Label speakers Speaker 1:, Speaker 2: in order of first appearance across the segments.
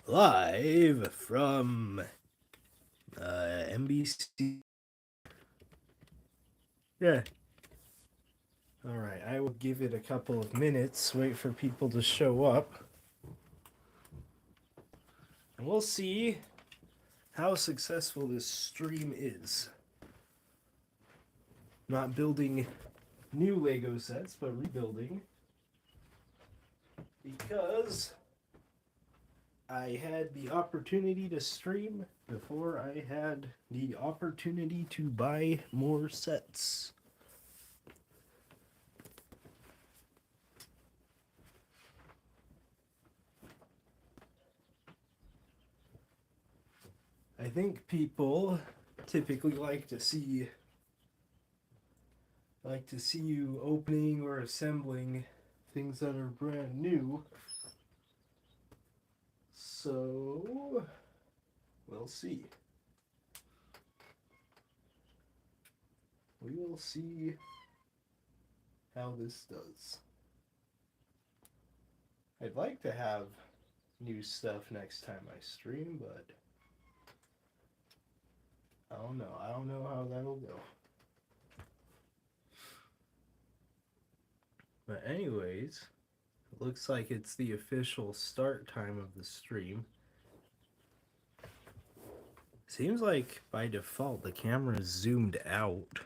Speaker 1: live from NBC. Yeah. All right, I will give it a couple of minutes, wait for people to show up, and we'll see how successful this stream is. Not building new Lego sets, but rebuilding, because I had the opportunity to stream before I had the opportunity to buy more sets. I think people typically like to see you opening or assembling things that are brand new. So we'll see. We will see how this does. I'd like to have new stuff next time I stream, but I don't know. I don't know how that'll go. But anyways, it looks like it's the official start time of the stream. Seems like by default the camera is zoomed out.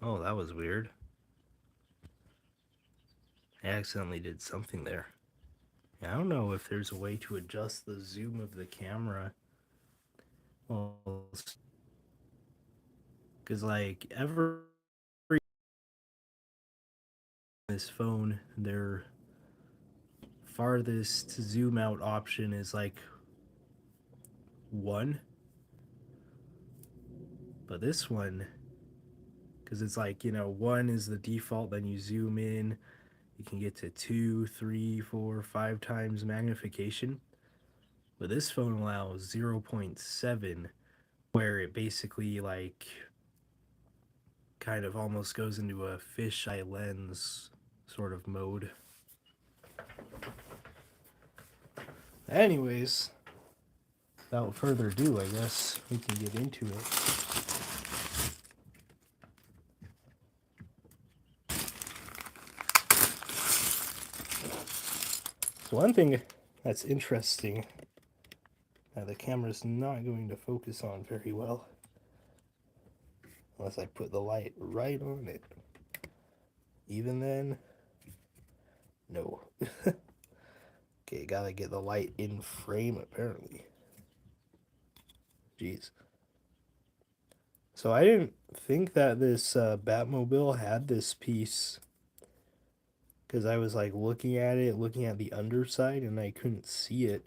Speaker 1: Oh, that was weird. I accidentally did something there. I don't know if there's a way to adjust the zoom of the camera. Well, because like every this phone, their farthest zoom out option is like 1. But this one, because it's like, 1 is the default, then you zoom in, you can get to 2, 3, 4, 5 times magnification. But this phone allows 0.7, where it basically like kind of almost goes into a fisheye lens sort of mode. Anyways, without further ado, I guess we can get into it. So one thing that's interesting that the camera's not going to focus on very well unless I put the light right on it. Even then, no. Okay, gotta get the light in frame apparently. Jeez. So I didn't think that this Batmobile had this piece, because I was like looking at it, looking at the underside, and I couldn't see it.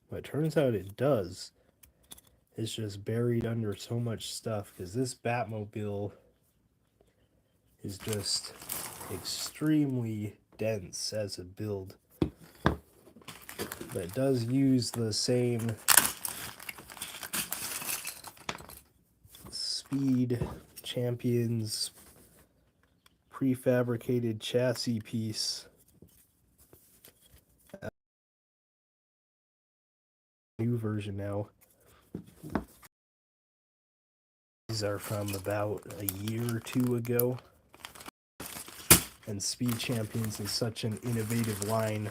Speaker 1: But it turns out it does. It's just buried under so much stuff, because this Batmobile is just extremely dense as a build. But it does use the same Speed Champions prefabricated chassis piece. New version now. These are from about a year or 2 ago. And Speed Champions is such an innovative line.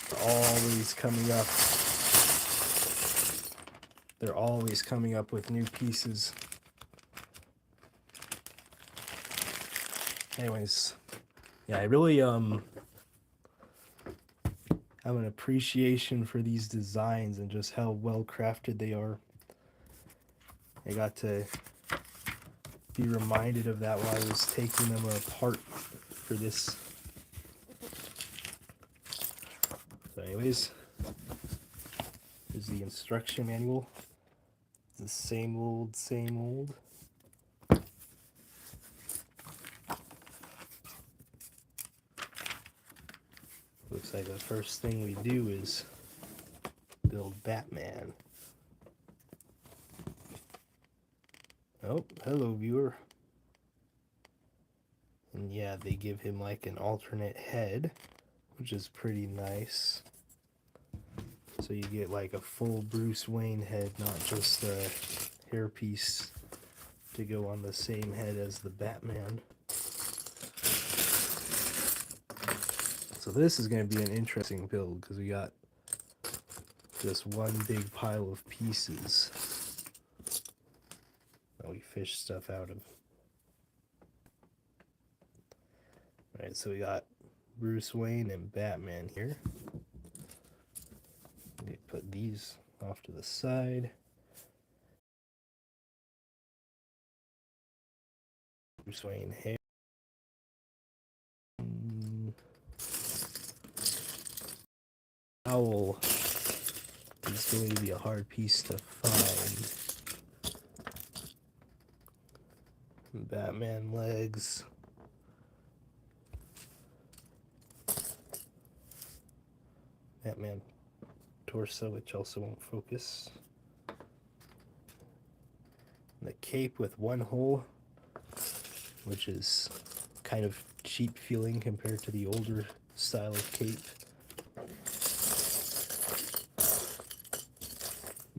Speaker 1: They're always coming up. They're always coming up with new pieces. Anyways, yeah, I really have an appreciation for these designs and just how well crafted they are. I got to be reminded of that while I was taking them apart for this. So anyways, here's the instruction manual. It's the same old, same old. Looks like the first thing we do is build Batman. Oh, hello, viewer. And yeah, they give him like an alternate head, which is pretty nice. So you get like a full Bruce Wayne head, not just a hairpiece to go on the same head as the Batman. So this is going to be an interesting build because we got just one big pile of pieces that we fish stuff out of. Alright, so we got Bruce Wayne and Batman here. We put these off to the side. Bruce Wayne hair. Owl is going to be a hard piece to find. Batman legs. Batman torso, which also won't focus. The cape with one hole, which is kind of cheap feeling compared to the older style of cape.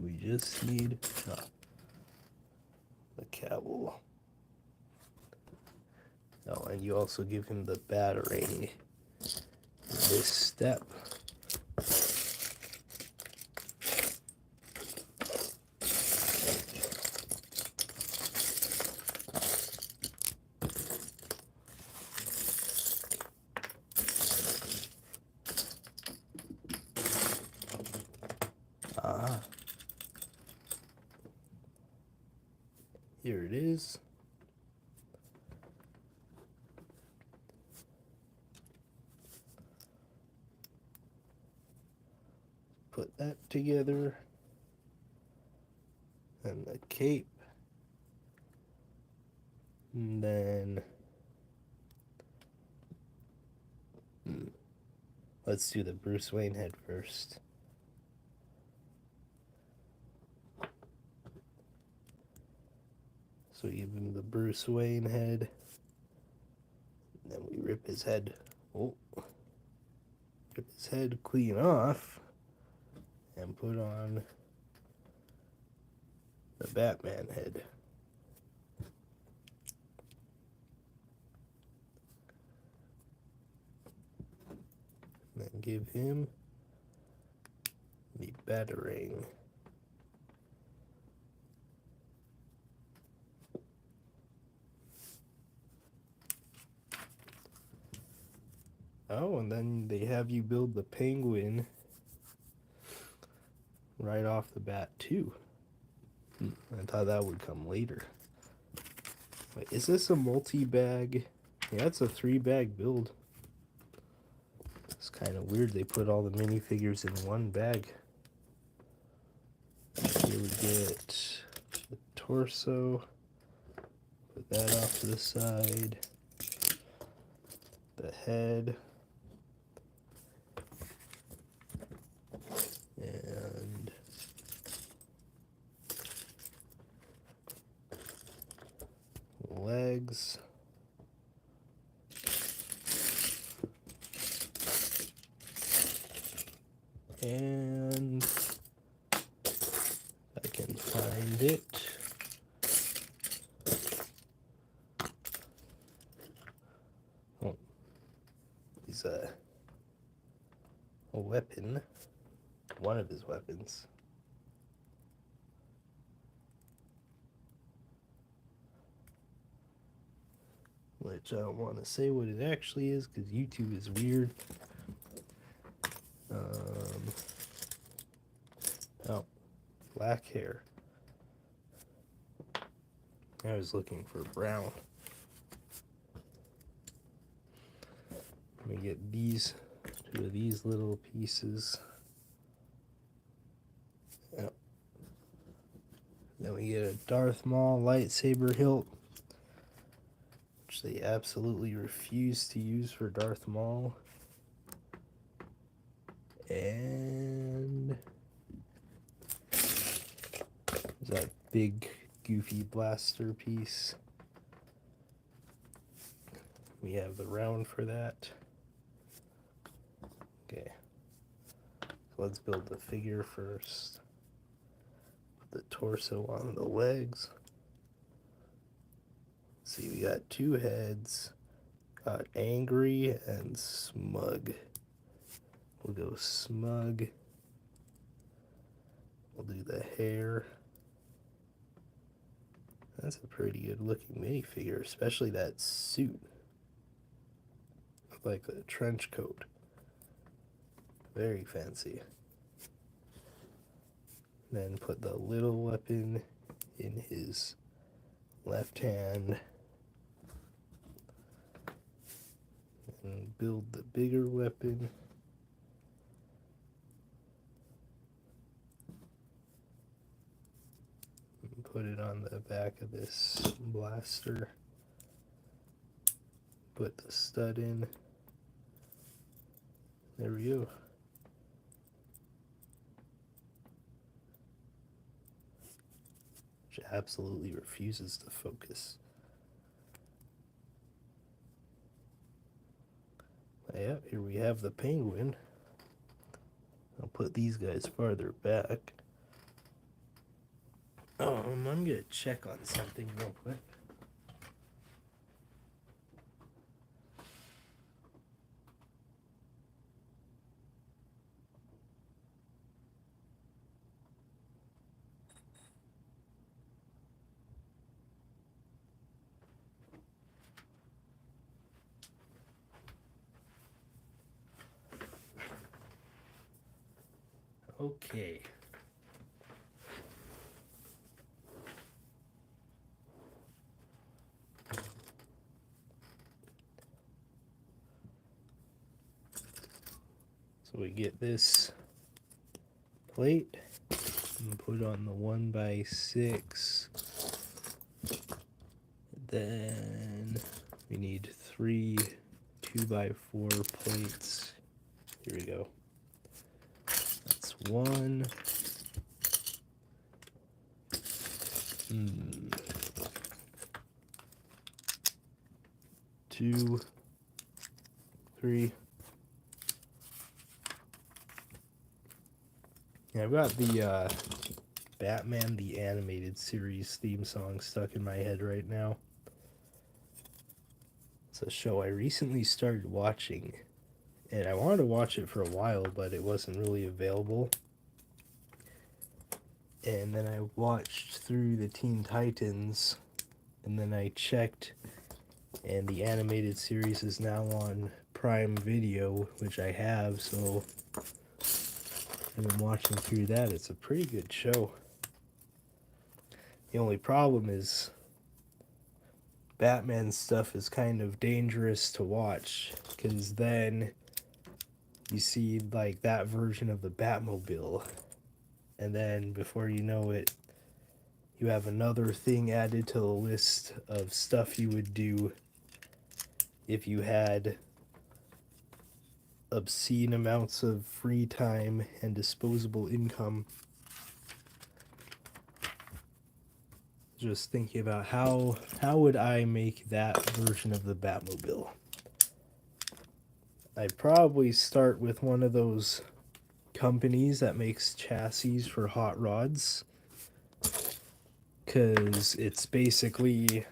Speaker 1: We just need the cowl. Oh, and you also give him the batarang in this step. Here it is. Put that together. And the cape. And then let's do the Bruce Wayne head first. So we give him the Bruce Wayne head. And then we rip his head. Oh. Rip his head clean off. And put on the Batman head. And then give him the batarang. Oh, and then they have you build the Penguin right off the bat, too. I thought that would come later. Wait, is this a multi-bag? Yeah, it's a 3-bag build. It's kind of weird they put all the minifigures in one bag. Here we get the torso. Put that off to the side. The head. And legs. And I can find it. Oh, he's a weapon. One of his weapons. Which I don't want to say what it actually is because YouTube is weird. Oh, black hair. I was looking for brown. Let me get these, 2 of these little pieces. Yep. Then we get a Darth Maul lightsaber hilt, which they absolutely refuse to use for Darth Maul. And that big Goofy blaster piece. We have the round for that. Okay, so let's build the figure first. Put the torso on the legs. Let's see, we got two heads. Got angry and smug. We'll go smug. We'll do the hair. That's a pretty good looking minifigure, especially that suit. Like a trench coat. Very fancy. Then put the little weapon in his left hand. And build the bigger weapon. And put it on the back of this blaster. Put the stud in. There we go. Which absolutely refuses to focus. Yep, here we have the penguin. I'll put these guys farther back. I'm gonna check on something real quick. Okay. So we get this plate and put on the 1x6. Then we need 3 2x4 plates. Here we go. That's 1. 2, 3. Yeah, I've got the Batman the Animated Series theme song stuck in my head right now. It's a show I recently started watching, and I wanted to watch it for a while, but it wasn't really available. And then I watched through the Teen Titans, and then I checked, and the animated series is now on Prime Video, which I have, so I've been watching through that. It's a pretty good show. The only problem is Batman stuff is kind of dangerous to watch, because then you see like that version of the Batmobile, and then before you know it, you have another thing added to the list of stuff you would do if you had obscene amounts of free time and disposable income. Just thinking about how would I make that version of the Batmobile. I'd probably start with one of those companies that makes chassis for hot rods, because it's basically,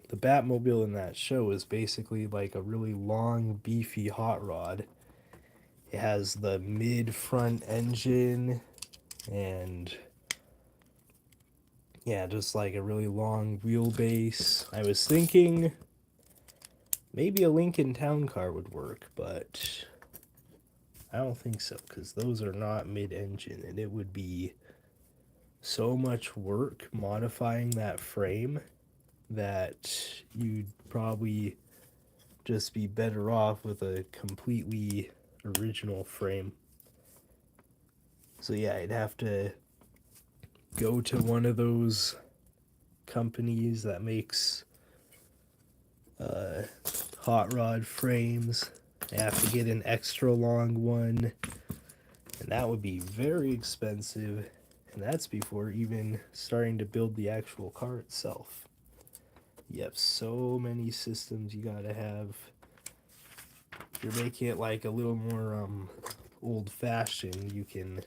Speaker 1: the Batmobile in that show is basically like a really long, beefy hot rod. It has the mid-front engine, and yeah, just like a really long wheelbase. I was thinking maybe a Lincoln Town Car would work, but I don't think so, because those are not mid-engine, and it would be so much work modifying that frame that you'd probably just be better off with a completely original frame. So yeah, I'd have to go to one of those companies that makes hot rod frames. I have to get an extra long one, and that would be very expensive, And that's before even starting to build the actual car itself. You have so many systems you gotta have. If you're making it like a little more old-fashioned, you can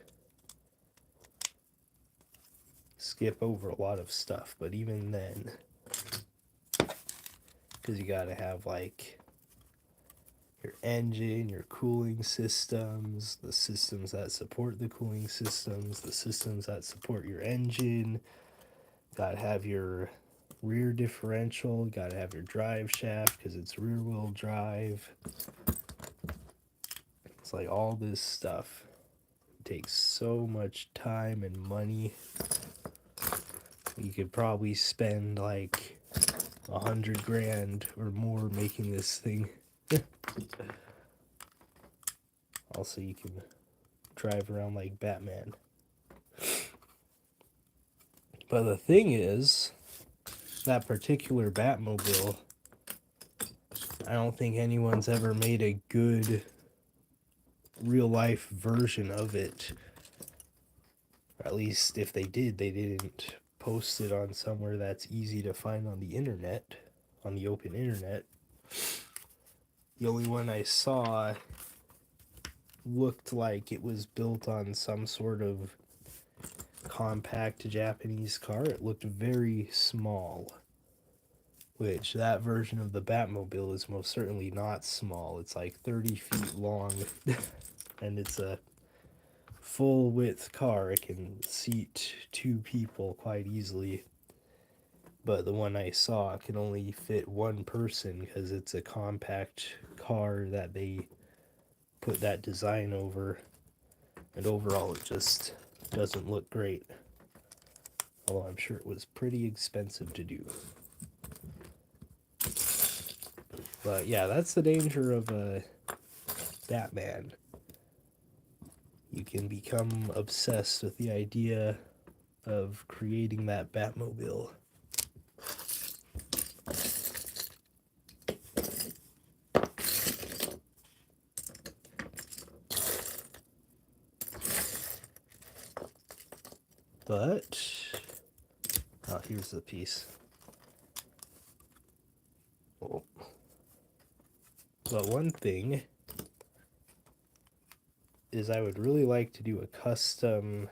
Speaker 1: skip over a lot of stuff. But even then, because you gotta have like your engine, your cooling systems, the systems that support the cooling systems, the systems that support your engine. Gotta have your rear differential, gotta have your drive shaft because it's rear wheel drive. It's like all this stuff takes so much time and money. You could probably spend like $100,000 or more making this thing. Also, you can drive around like Batman. But the thing is, that particular Batmobile, I don't think anyone's ever made a good real life version of it. Or at least if they did, they didn't post it on somewhere that's easy to find on the internet, on the open internet. The only one I saw looked like it was built on some sort of compact Japanese car. It looked very small, which that version of the Batmobile is most certainly not small. It's like 30 feet long, and it's a full width car. It can seat 2 people quite easily. But the one I saw can only fit 1 person because it's a compact car that they put that design over. And overall, it just doesn't look great. Although I'm sure it was pretty expensive to do. But yeah, that's the danger of Batman. You can become obsessed with the idea of creating that Batmobile. But, oh, here's the piece. Oh. But one thing is I would really like to do a custom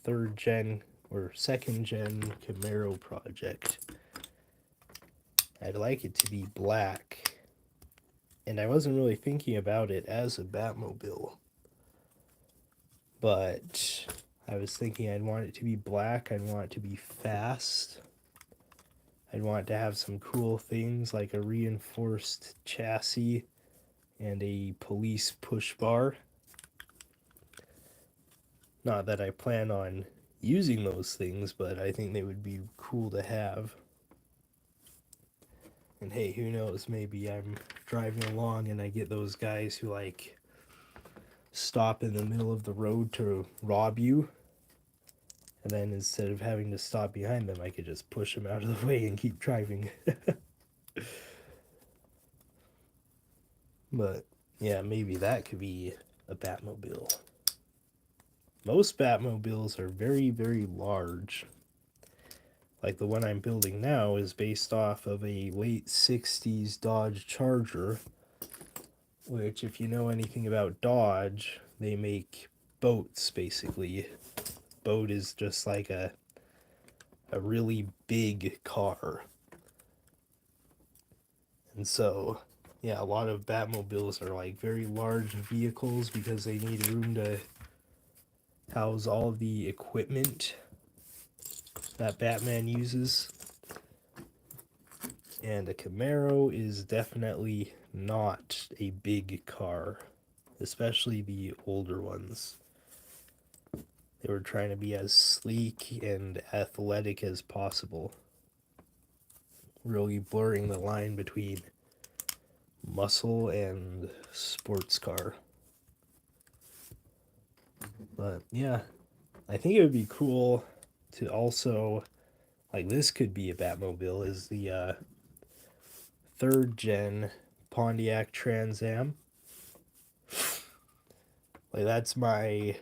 Speaker 1: 3rd gen or 2nd gen Camaro project. I'd like it to be black, and I wasn't really thinking about it as a Batmobile, but I was thinking I'd want it to be black, I'd want it to be fast, I'd want it to have some cool things like a reinforced chassis and a police push bar. Not that I plan on using those things, but I think they would be cool to have. And hey, who knows, maybe I'm driving along and I get those guys who like stop in the middle of the road to rob you. And then instead of having to stop behind them, I could just push them out of the way and keep driving. But yeah, maybe that could be a Batmobile. Most Batmobiles are very, very large. Like the one I'm building now is based off of a late 60s Dodge Charger, which, if you know anything about Dodge, they make boats basically. Boat is just like a really big car. And so, yeah, a lot of Batmobiles are like very large vehicles because they need room to house all of the equipment that Batman uses. And a Camaro is definitely not a big car, especially the older ones. They were trying to be as sleek and athletic as possible, really blurring the line between muscle and sports car. But yeah, I think it would be cool to also, like, this could be a Batmobile, is the 3rd gen Pontiac Trans Am. Like, that's my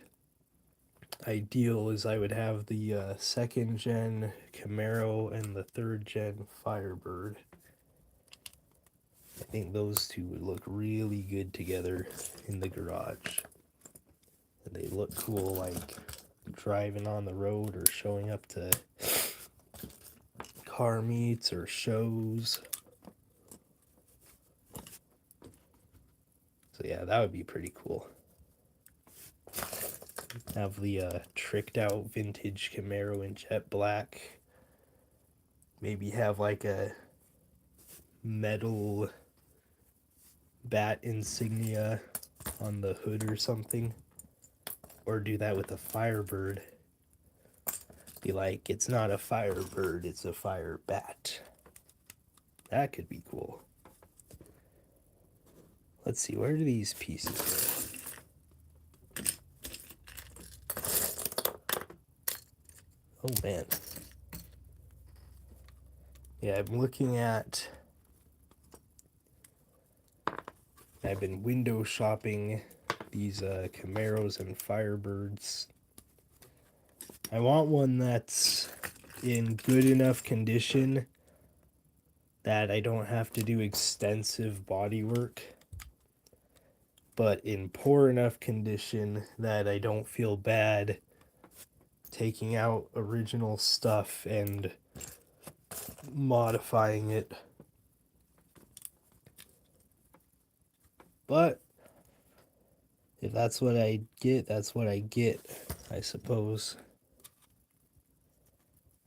Speaker 1: ideal is I would have the second gen Camaro and the third gen Firebird. I think those two would look really good together in the garage. And they look cool, like driving on the road or showing up to car meets or shows. So yeah, that would be pretty cool. Have the tricked out vintage Camaro in jet black. Maybe have like a metal bat insignia on the hood or something. Or do that with a Firebird. Be like, it's not a Firebird, it's a fire bat. That could be cool. Let's see, where do these pieces go? Oh man. Yeah, I'm looking at... I've been window shopping these Camaros and Firebirds. I want one that's in good enough condition that I don't have to do extensive body work, but in poor enough condition that I don't feel bad taking out original stuff and modifying it. But if that's what I get, that's what I get, I suppose.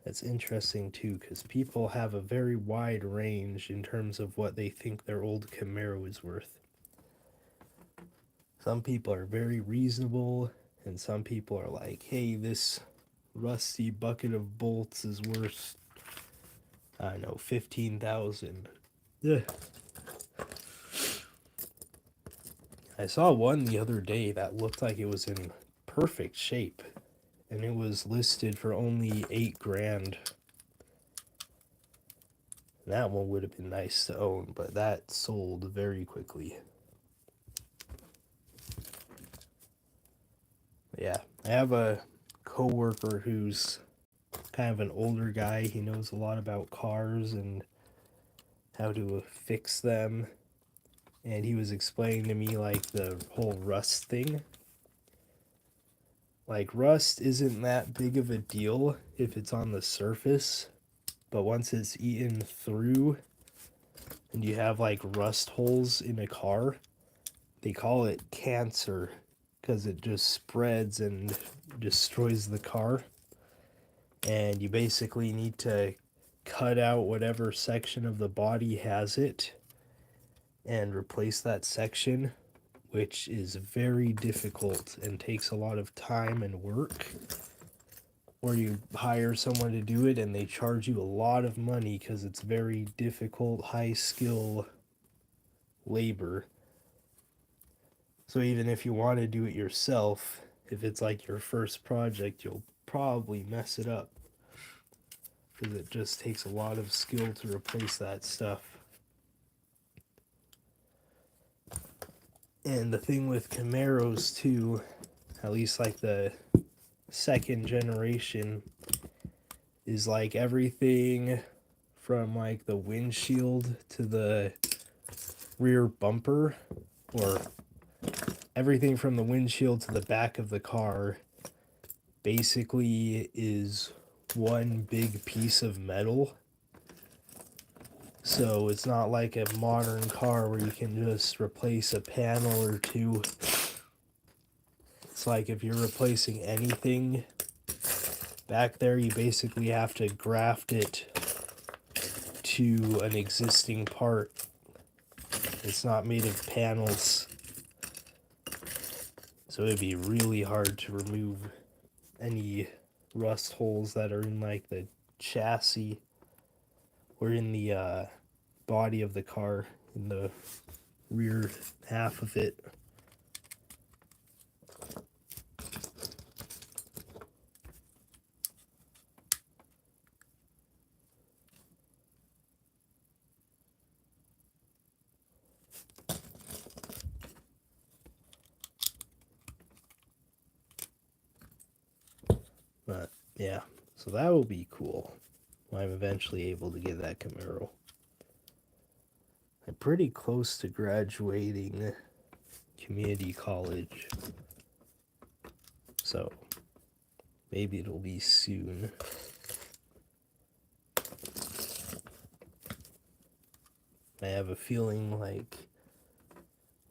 Speaker 1: That's interesting too, because people have a very wide range in terms of what they think their old Camaro is worth. Some people are very reasonable, and some people are like, hey, this rusty bucket of bolts is worth, I don't know, $15,000. Yeah. I saw one the other day that looked like it was in perfect shape, and it was listed for only $8,000. That one would have been nice to own, but that sold very quickly. Yeah, I have a coworker who's kind of an older guy. He knows a lot about cars and how to fix them. And he was explaining to me like the whole rust thing. Like rust isn't that big of a deal if it's on the surface, but once it's eaten through and you have like rust holes in a car, they call it cancer because it just spreads and destroys the car. And you basically need to cut out whatever section of the body has it and replace that section, which is very difficult and takes a lot of time and work. Or you hire someone to do it and they charge you a lot of money because it's very difficult, high skill labor. So even if you want to do it yourself, if it's like your first project, you'll probably mess it up because it just takes a lot of skill to replace that stuff. And the thing with Camaros too, at least like the second generation, is like everything from like the windshield to the rear bumper, or everything from the windshield to the back of the car basically is one big piece of metal. So it's not like a modern car where you can just replace a panel or two. It's like if you're replacing anything back there, you basically have to graft it to an existing part. It's not made of panels. So it'd be really hard to remove any rust holes that are in like the chassis or in the body of the car, in the rear half of it. But yeah, so that will be cool when I'm eventually able to get that Camaro. I'm pretty close to graduating community college, so maybe it'll be soon. I have a feeling like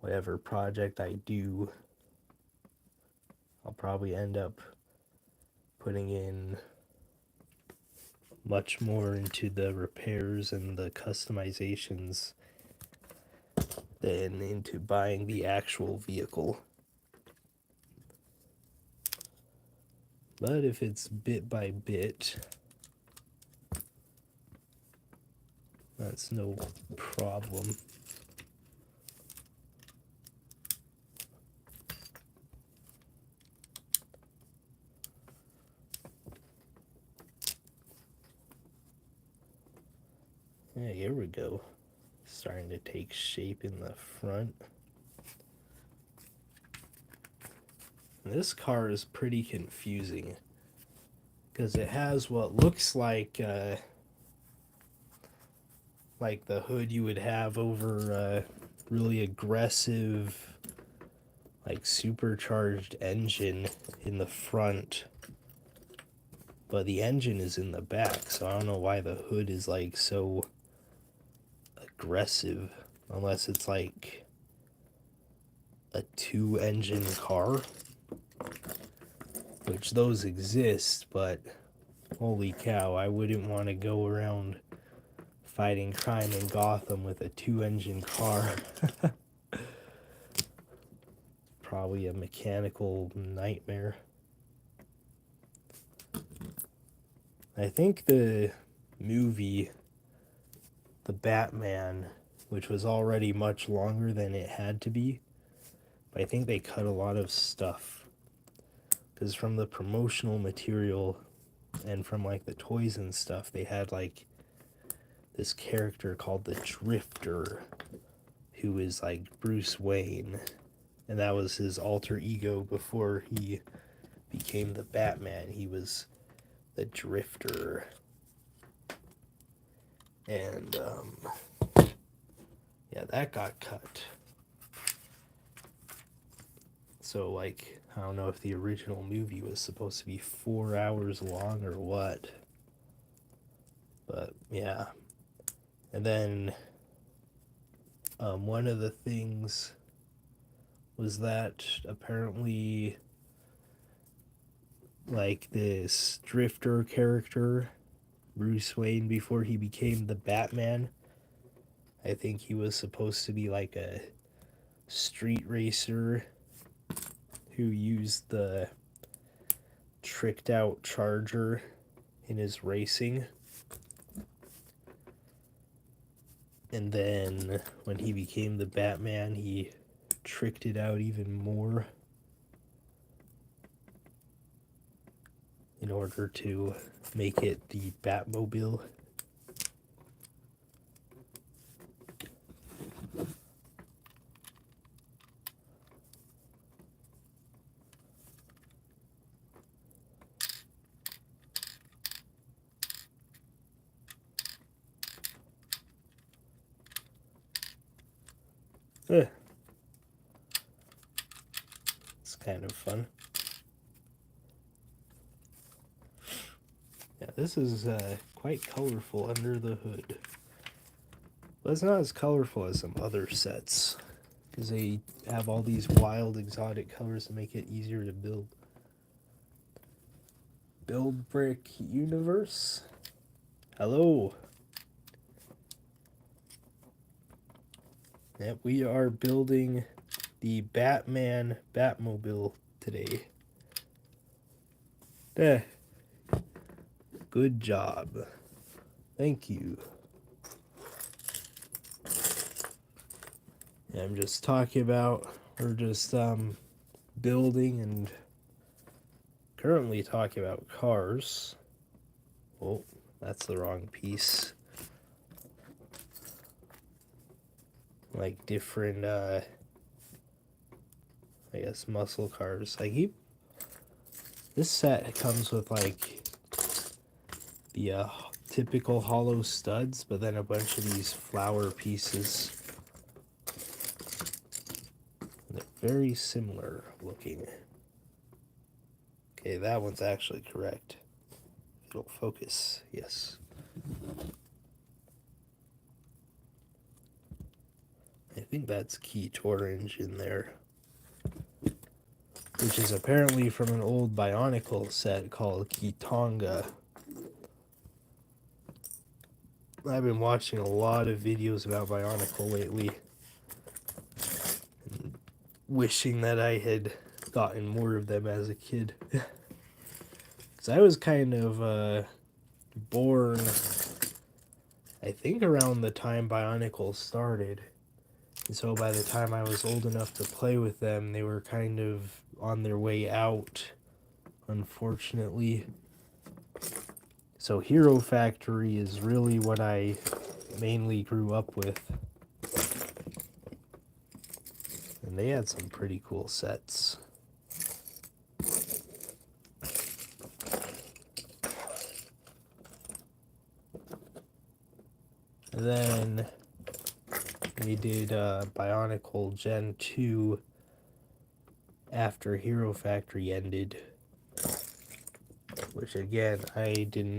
Speaker 1: whatever project I do, I'll probably end up putting in much more into the repairs and the customizations than into buying the actual vehicle. But if it's bit by bit, that's no problem. Yeah, here we go. Starting to take shape in the front. And this car is pretty confusing because it has what looks like the hood you would have over a really aggressive, like supercharged engine in the front, but the engine is in the back, so I don't know why the hood is like so aggressive, unless it's like a 2-engine car, which those exist, but holy cow, I wouldn't want to go around fighting crime in Gotham with a 2-engine car. Probably a mechanical nightmare. I think the movie, The Batman, which was already much longer than it had to be, but I think they cut a lot of stuff. Because from the promotional material and from like the toys and stuff, they had like this character called the Drifter, who is like Bruce Wayne, and that was his alter ego before he became the Batman. He was the Drifter. And yeah, that got cut. So like, I don't know if the original movie was supposed to be 4 hours long or what, but yeah. And then one of the things was that apparently like this Drifter character, Bruce Wayne, before he became the Batman, I think he was supposed to be like a street racer who used the tricked out Charger in his racing. And then when he became the Batman, he tricked it out even more in order to make it the Batmobile. Eh. It's kind of fun. Yeah, this is quite colorful under the hood. But it's not as colorful as some other sets, because they have all these wild exotic colors to make it easier to build. Build Brick Universe? Hello. Yep, we are building the Batman Batmobile today. Good job. Thank you. I'm just talking about, we're just building and currently talking about cars. Oh, that's the wrong piece. Like different, I guess, muscle cars. I keep This set comes with like the typical hollow studs, but then a bunch of these flower pieces. They're very similar looking. Okay, that one's actually correct. It'll focus, yes. I think that's Keyt Orange in there, which is apparently from an old Bionicle set called Kitonga. I've been watching a lot of videos about Bionicle lately, and wishing that I had gotten more of them as a kid. Because I was kind of born, I think, around the time Bionicle started. And so by the time I was old enough to play with them, they were kind of on their way out, unfortunately. So Hero Factory is really what I mainly grew up with. And they had some pretty cool sets. And then we did Bionicle Gen 2 after Hero Factory ended. Which again, I didn't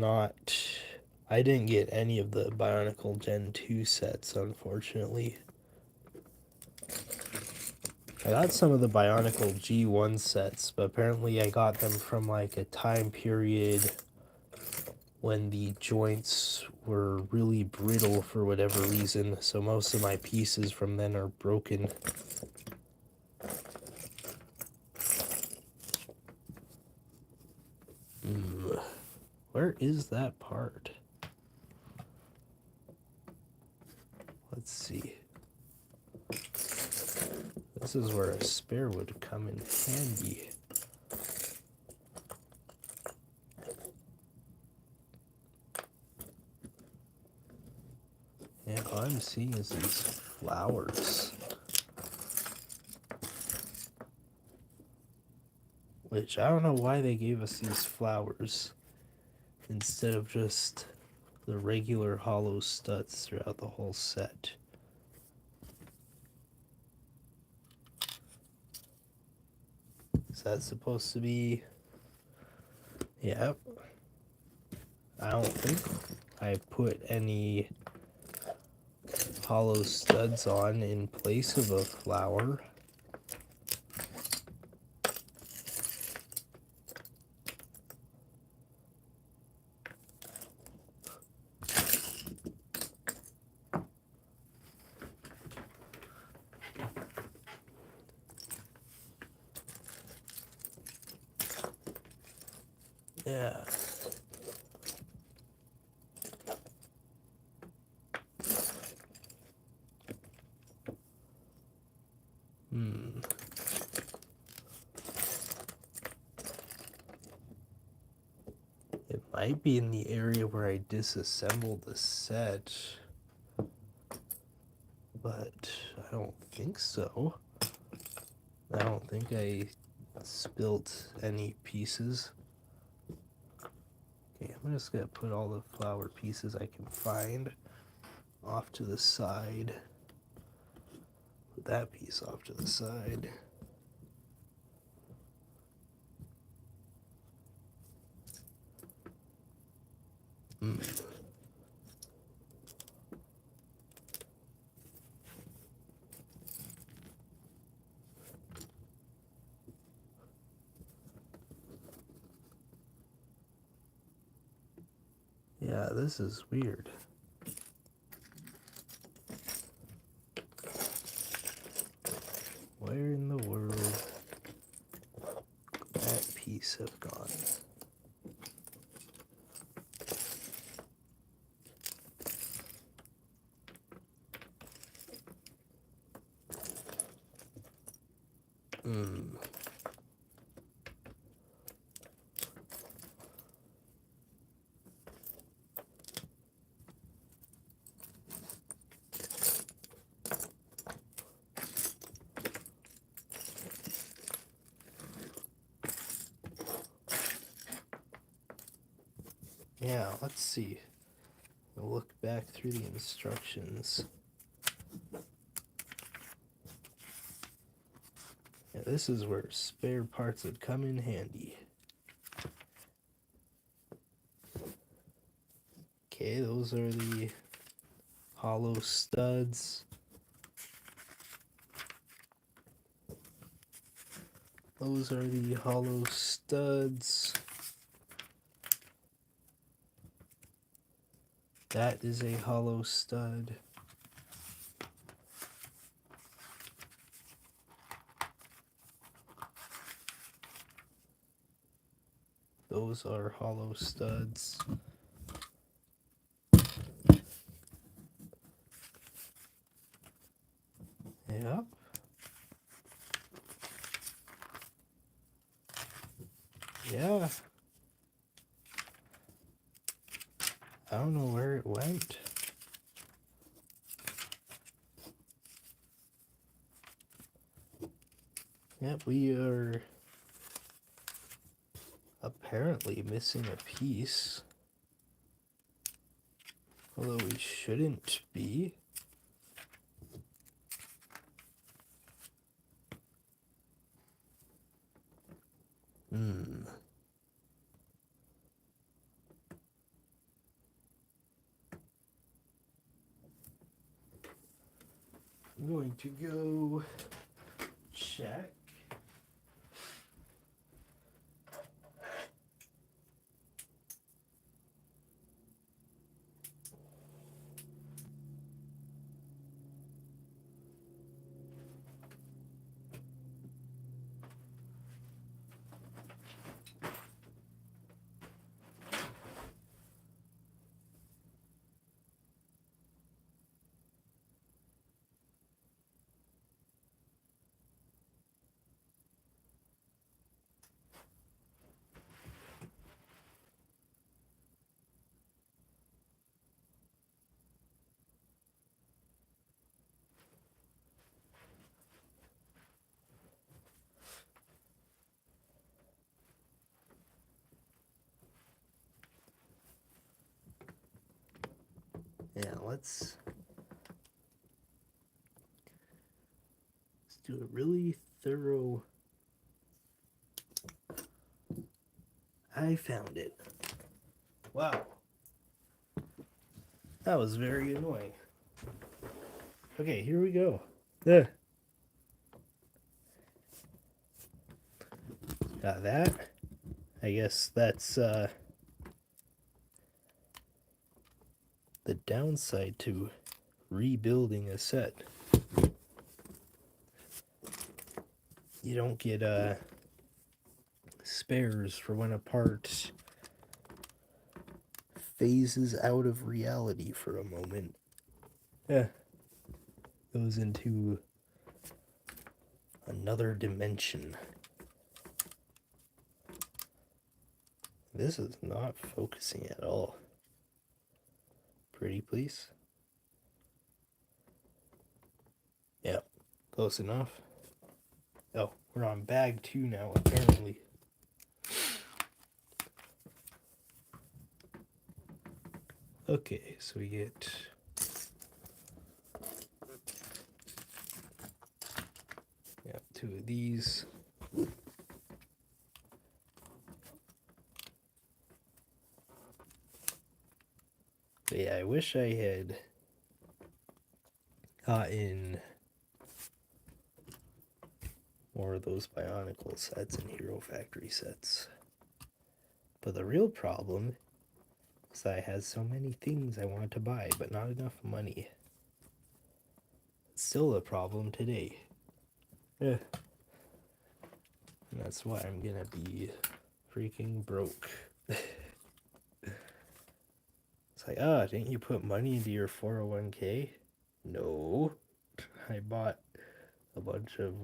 Speaker 1: get any of the Bionicle Gen 2 sets, unfortunately. I got some of the Bionicle G1 sets, but apparently I got them from like a time period when the joints were really brittle for whatever reason, so most of my pieces from then are broken. Where is that part? Let's see. This is where a spare would come in handy. Yeah, all I'm seeing is these flowers. Which, I don't know why they gave us these flowers instead of just the regular hollow studs throughout the whole set. Is that supposed to be... Yep. I don't think I put any hollow studs on in place of a flower. Yeah. It might be in the area where I disassembled the set, but I don't think so. I don't think I spilt any pieces. Okay, I'm just gonna put all the flower pieces I can find off to the side. Put that piece off to the side. Yeah, this is weird. Where in the world could that piece have gone? Yeah, let's see. I'll look back through the instructions. Yeah, this is where spare parts would come in handy. Okay, those are the hollow studs. Those are the hollow studs. That is a hollow stud. Those are hollow studs. Yep. Yeah. I don't know where it went. Yep, we are apparently missing a piece. Although we shouldn't be. Hmm. I'm going to go check. Yeah, let's do a really thorough. I found it. Wow. That was very annoying. Okay, here we go. Got that. I guess that's the downside to rebuilding a set. You don't get spares for when a part phases out of reality for a moment. Yeah. Goes into another dimension. This is not focusing at all. Pretty please. Yep, close enough. Oh, we're on bag 2 now, apparently. Okay, so we get yep, 2 of these. But yeah, I wish I had gotten more of those Bionicle sets and Hero Factory sets. But the real problem is I had so many things I wanted to buy, but not enough money. It's still a problem today. Yeah. And that's why I'm gonna be freaking broke. It's like, didn't you put money into your 401k? No. I bought a bunch of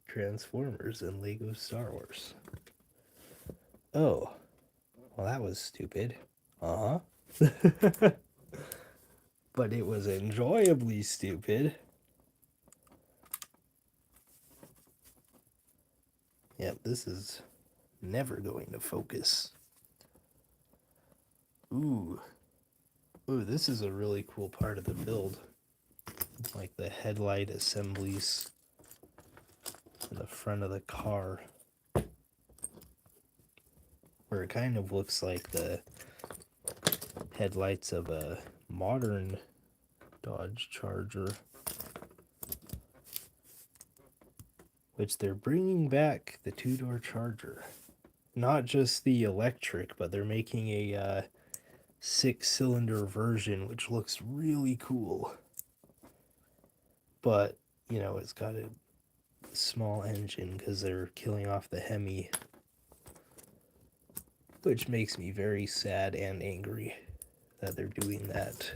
Speaker 1: Transformers and Lego Star Wars. Oh. Well, that was stupid. Uh-huh. But it was enjoyably stupid. Yep, this is never going to focus. Ooh. Ooh, this is a really cool part of the build. Like the headlight assemblies in the front of the car. Where it kind of looks like the headlights of a modern Dodge Charger. Which they're bringing back the two-door Charger. Not just the electric, but they're making a 6-cylinder version, which looks really cool. But, you know, it's got a small engine because they're killing off the Hemi, which makes me very sad and angry that they're doing that.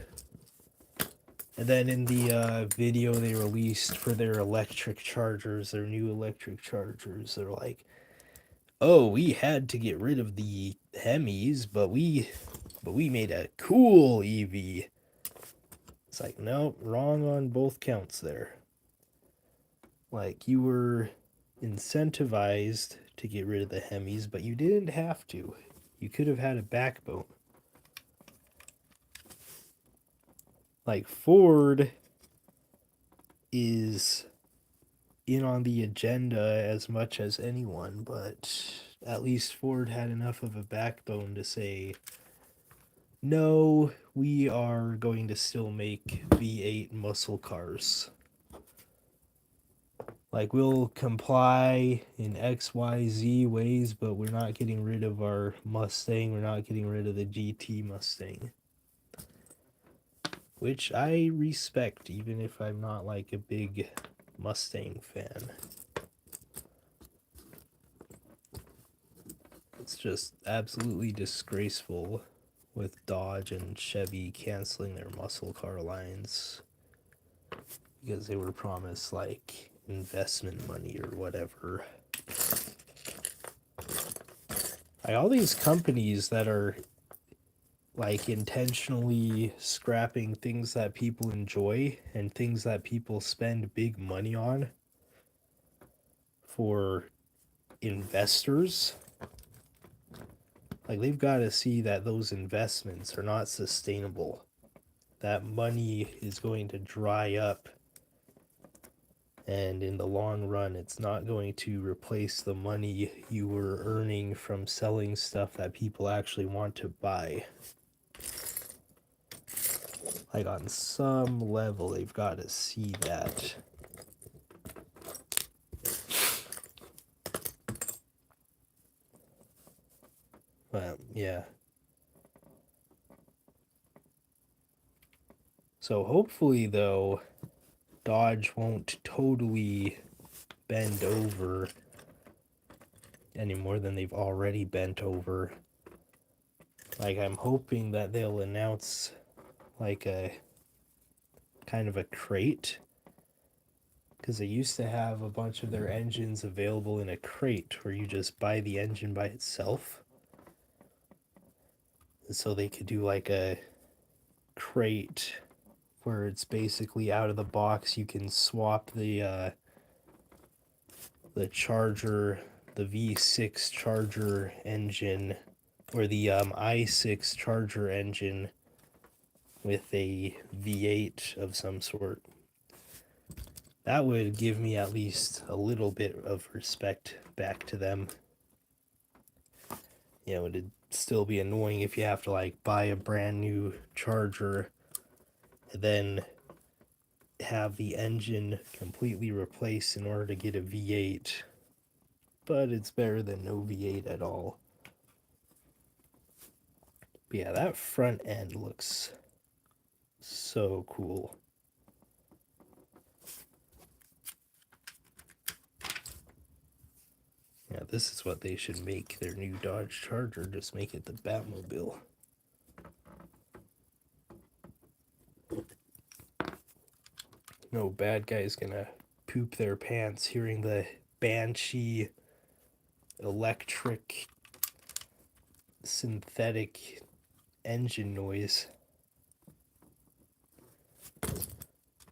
Speaker 1: And then in the video they released for their electric Chargers, their new electric Chargers, they're like, oh, we had to get rid of the Hemis, but we made a cool EV. It's like, no, wrong on both counts there. Like, you were incentivized to get rid of the Hemis, but you didn't have to. You could have had a backbone. Like, Ford is in on the agenda as much as anyone, but at least Ford had enough of a backbone to say, no, we are going to still make V8 muscle cars. Like, we'll comply in X, Y, Z ways, but we're not getting rid of our Mustang. We're not getting rid of the GT Mustang. Which I respect, even if I'm not like a big Mustang fan. It's just absolutely disgraceful with Dodge and Chevy canceling their muscle car lines because they were promised like investment money or whatever. Like all these companies that are like intentionally scrapping things that people enjoy and things that people spend big money on for investors, like they've got to see that those investments are not sustainable. That money is going to dry up, and in the long run it's not going to replace the money you were earning from selling stuff that people actually want to buy. Like on some level they've got to see that. But yeah, so hopefully though Dodge won't totally bend over any more than they've already bent over. Like, I'm hoping that they'll announce like a kind of a crate, because they used to have a bunch of their engines available in a crate where you just buy the engine by itself. And so they could do like a crate where it's basically out of the box. You can swap the Charger, the V6 Charger engine, or the i6 Charger engine with a V8 of some sort. That would give me at least a little bit of respect back to them. You know, it'd still be annoying if you have to like buy a brand new Charger and then have the engine completely replaced in order to get a V8. But it's better than no V8 at all. But yeah, that front end looks so cool. Yeah, this is what they should make their new Dodge Charger. Just make it the Batmobile. No bad guy's gonna poop their pants hearing the Banshee electric synthetic engine noise.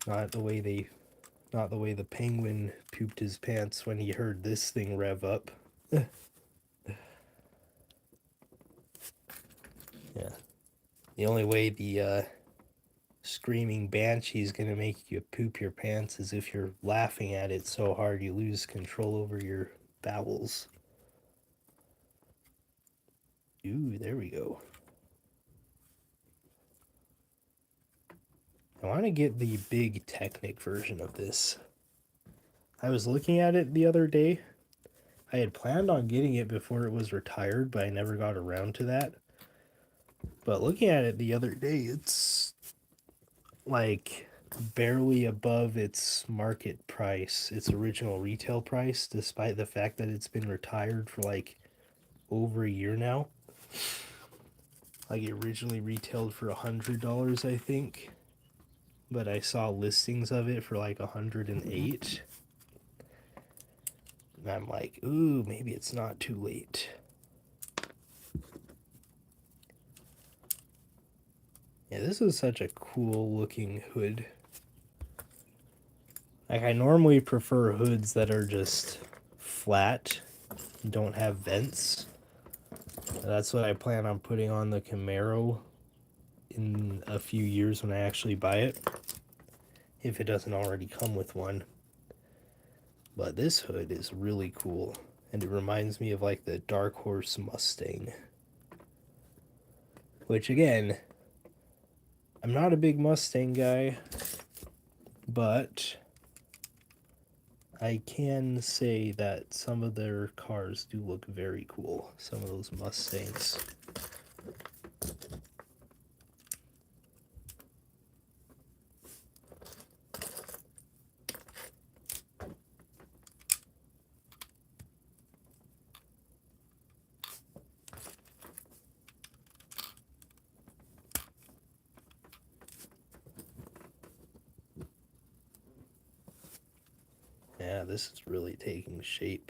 Speaker 1: Not the way the Penguin pooped his pants when he heard this thing rev up. Yeah. The only way the screaming banshee is gonna make you poop your pants is if you're laughing at it so hard you lose control over your bowels. Ooh, there we go. I want to get the big Technic version of this. I was looking at it the other day. I had planned on getting it before it was retired, but I never got around to that. But looking at it the other day, it's like barely above its market price, its original retail price, despite the fact that it's been retired for like over a year now. Like it originally retailed for $100, I think, but I saw listings of it for like 108. And I'm like, ooh, maybe it's not too late. Yeah, this is such a cool looking hood. Like, I normally prefer hoods that are just flat, don't have vents. That's what I plan on putting on the Camaro in a few years when I actually buy it, if it doesn't already come with one. But this hood is really cool, and it reminds me of like the Dark Horse Mustang. Which again, I'm not a big Mustang guy, but I can say that some of their cars do look very cool. Some of those Mustangs. Yeah, this is really taking shape.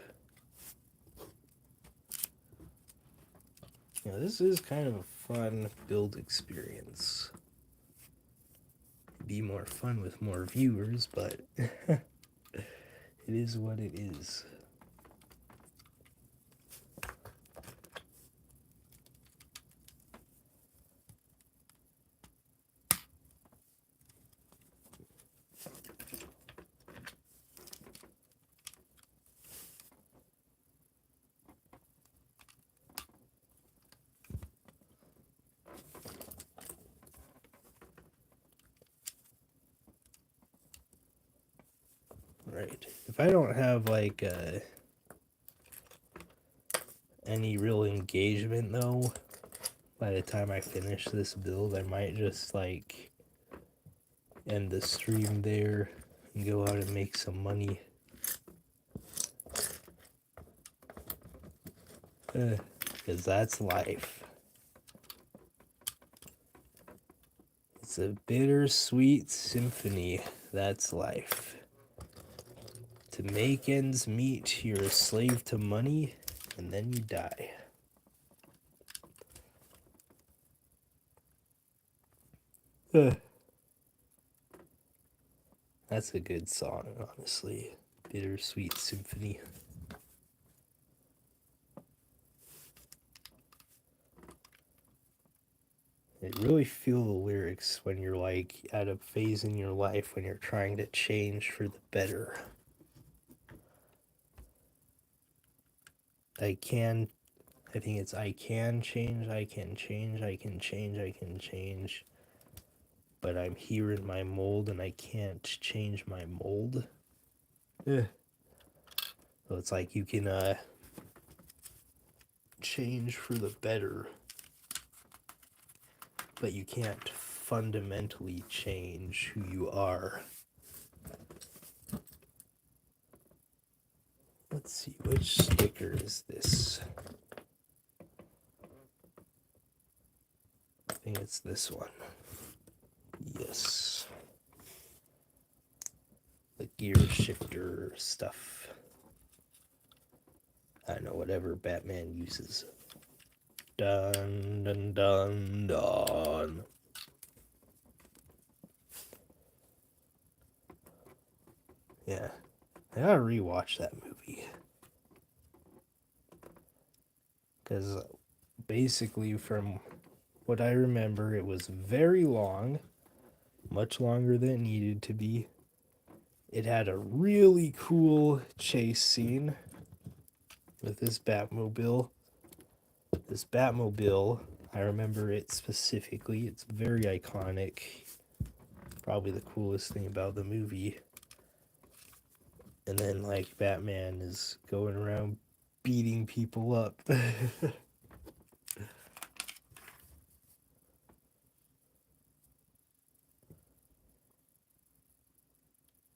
Speaker 1: Yeah, this is kind of a fun build experience. Be more fun with more viewers, but it is what it is. Right. If I don't have like any real engagement though, by the time I finish this build, I might just like end the stream there and go out and make some money. Because that's life. It's a bittersweet symphony. That's life. To make ends meet, you're a slave to money, and then you die. That's a good song, honestly. Bittersweet Symphony. I really feel the lyrics when you're like at a phase in your life when you're trying to change for the better. I think it's I can change, I can change, I can change, I can change. But I'm here in my mold and I can't change my mold. So it's like you can change for the better, but you can't fundamentally change who you are. Let's see, which sticker is this? I think it's this one. Yes. The gear shifter stuff. I don't know, whatever Batman uses. Dun dun dun dun. Yeah. I gotta rewatch that movie. Because basically from what I remember, it was very long, much longer than it needed to be. It had a really cool chase scene with this Batmobile. This Batmobile, I remember it specifically. It's very iconic. Probably the coolest thing about the movie. And then, like, Batman is going around beating people up.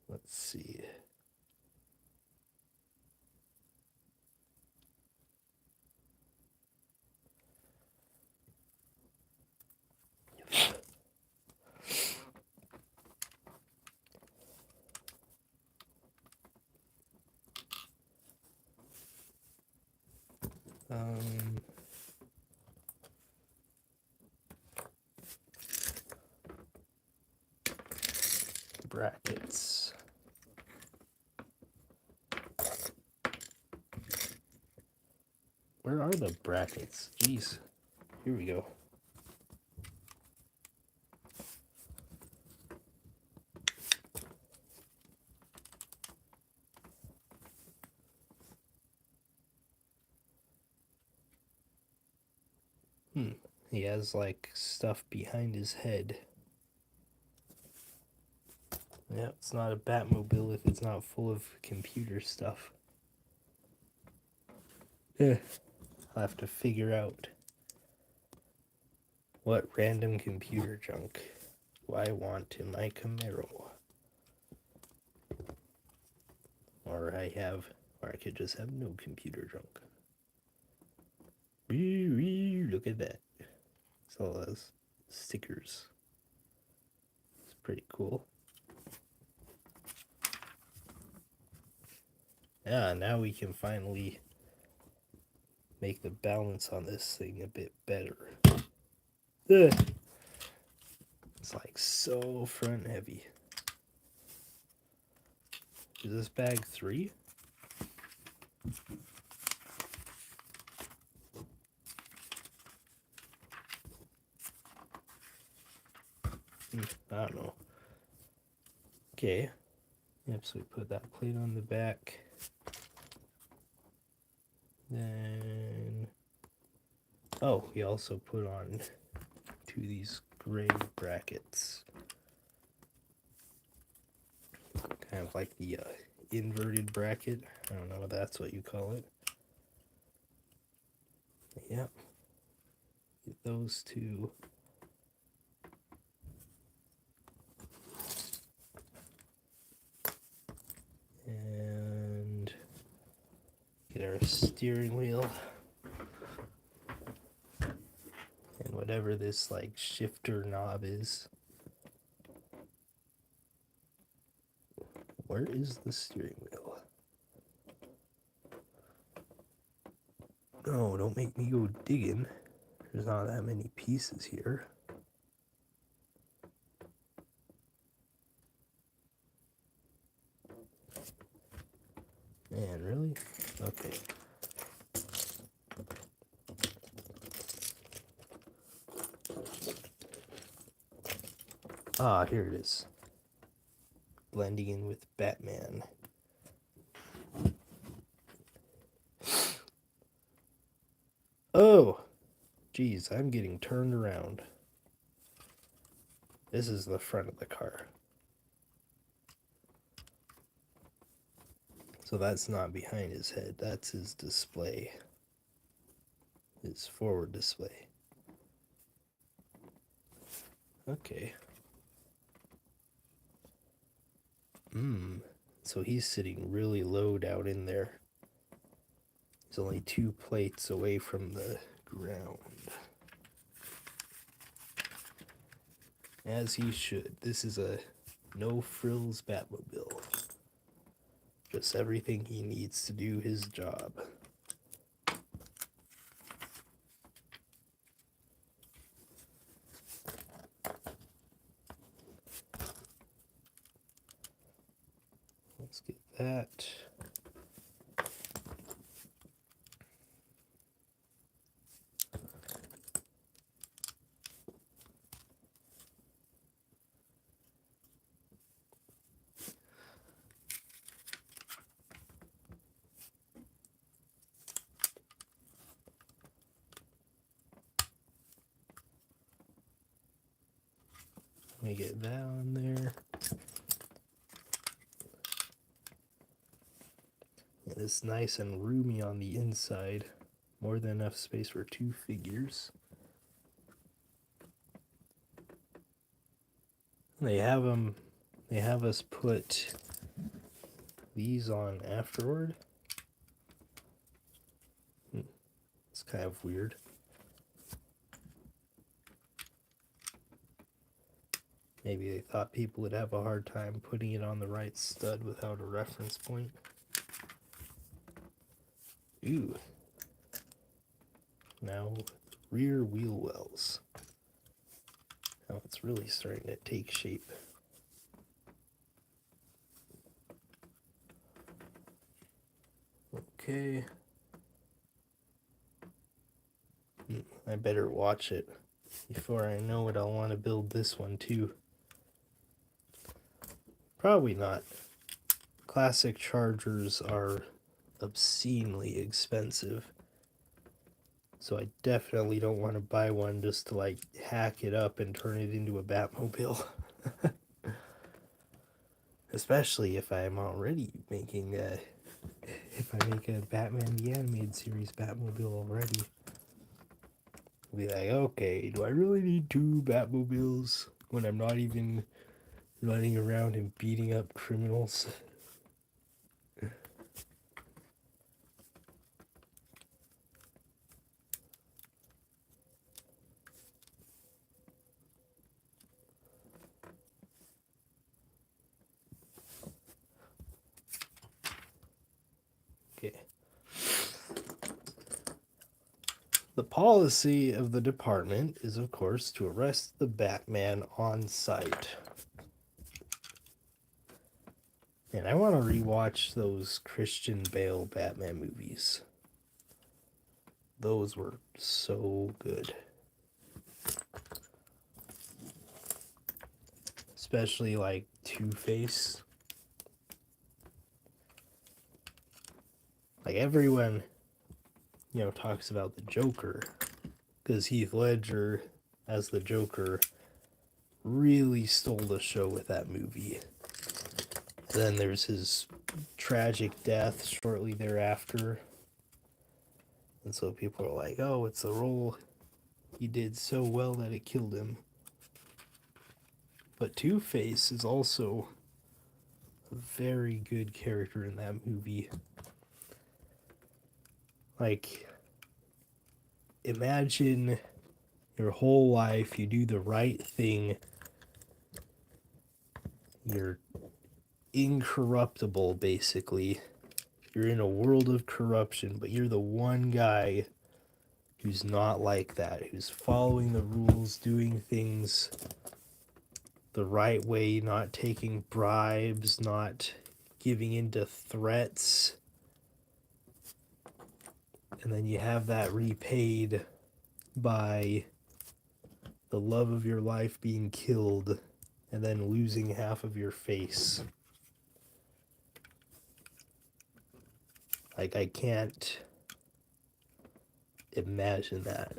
Speaker 1: Let's see. Um, Brackets. Where are the brackets? Jeez. Here we go. He has like stuff behind his head. Yeah, it's not a Batmobile if it's not full of computer stuff. Yeah. I'll have to figure out what random computer junk do I want in my Camaro. Or I could just have no computer junk. Look at that. It's all those stickers. It's pretty cool. Yeah, now we can finally make the balance on this thing a bit better. Ugh. It's like so front heavy. Is this bag 3? I don't know. Okay. Yep, so we put that plate on the back. Then, oh, we also put on 2 of these gray brackets. Kind of like the inverted bracket. I don't know if that's what you call it. Yep. Get those 2. And get our steering wheel. And whatever this like shifter knob is. Where is the steering wheel? No, don't make me go digging. There's not that many pieces here. Man, really? Okay. Ah, here it is. Blending in with Batman. Oh! Geez, I'm getting turned around. This is the front of the car. So that's not behind his head. That's his display. His forward display. Okay. So he's sitting really low down in there. He's only 2 plates away from the ground. As he should. This is a no-frills Batmobile. Just everything he needs to do his job. Let's get that. Let me get that on there. It's nice and roomy on the inside. More than enough space for 2 figures. They have us put these on afterward. It's kind of weird. Maybe they thought people would have a hard time putting it on the right stud without a reference point. Ooh. Now, rear wheel wells. Now it's really starting to take shape. Okay. I better watch it. Before I know it, I'll want to build this one too. Probably not. Classic Chargers are obscenely expensive. So I definitely don't want to buy one just to like hack it up and turn it into a Batmobile. Especially if I'm already making if I make a Batman the Animated Series Batmobile already. I'll be like, okay, do I really need 2 Batmobiles when I'm not even running around and beating up criminals? Okay. The policy of the department is, of course, to arrest the Batman on sight. And I want to rewatch those Christian Bale Batman movies. Those were so good. Especially like Two-Face. Like everyone, talks about the Joker. Because Heath Ledger, as the Joker, really stole the show with that movie. Then there's his tragic death shortly thereafter. And so people are like, oh, it's the role he did so well that it killed him. But Two-Face is also a very good character in that movie. Like, imagine your whole life, you do the right thing, you're incorruptible, basically. You're in a world of corruption, but you're the one guy who's not like that, who's following the rules, doing things the right way, not taking bribes, not giving into threats. And then you have that repaid by the love of your life being killed and then losing half of your face. Like, I can't imagine that.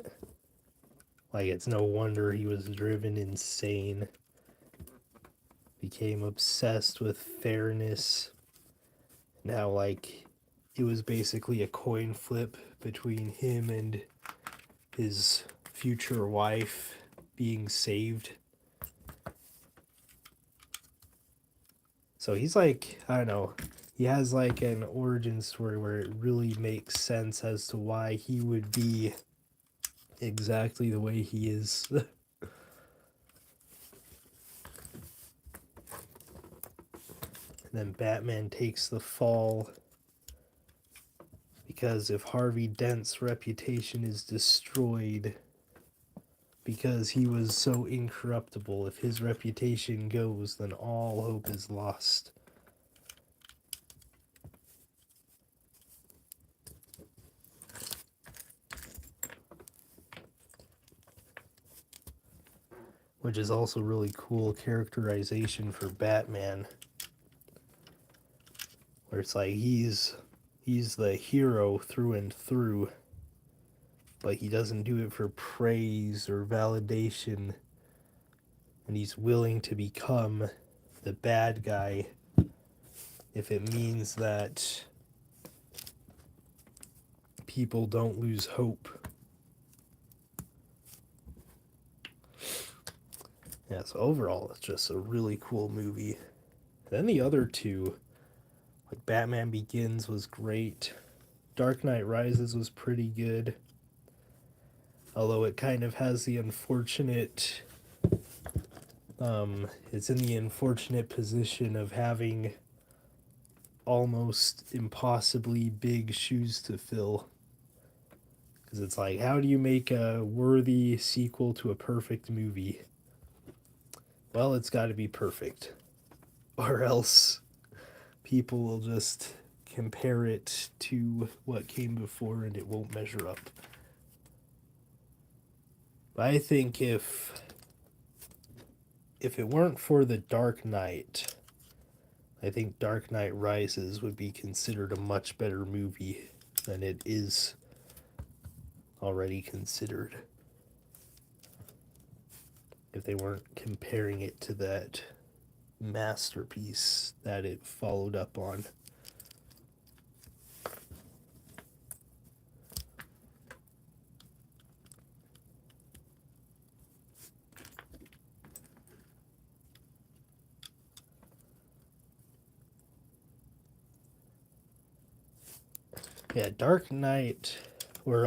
Speaker 1: Like, it's no wonder he was driven insane. Became obsessed with fairness. Now, like, it was basically a coin flip between him and his future wife being saved. So he's like, I don't know, he has like an origin story where it really makes sense as to why he would be exactly the way he is. And then Batman takes the fall because if Harvey Dent's reputation is destroyed because he was so incorruptible, if his reputation goes, then all hope is lost. Which is also really cool characterization for Batman. Where it's like he's the hero through and through, but he doesn't do it for praise or validation. and he's willing to become the bad guy if it means that people don't lose hope. Yeah, so overall, it's just a really cool movie. Then the other two, like Batman Begins was great. Dark Knight Rises was pretty good. Although it kind of has the unfortunate, it's in the unfortunate position of having almost impossibly big shoes to fill. Because it's like, how do you make a worthy sequel to a perfect movie? Well, it's got to be perfect. Or else people will just compare it to what came before and it won't measure up. But I think if it weren't for The Dark Knight, I think Dark Knight Rises would be considered a much better movie than it is already considered. If they weren't comparing it to that masterpiece that it followed up on. Yeah, Dark Knight or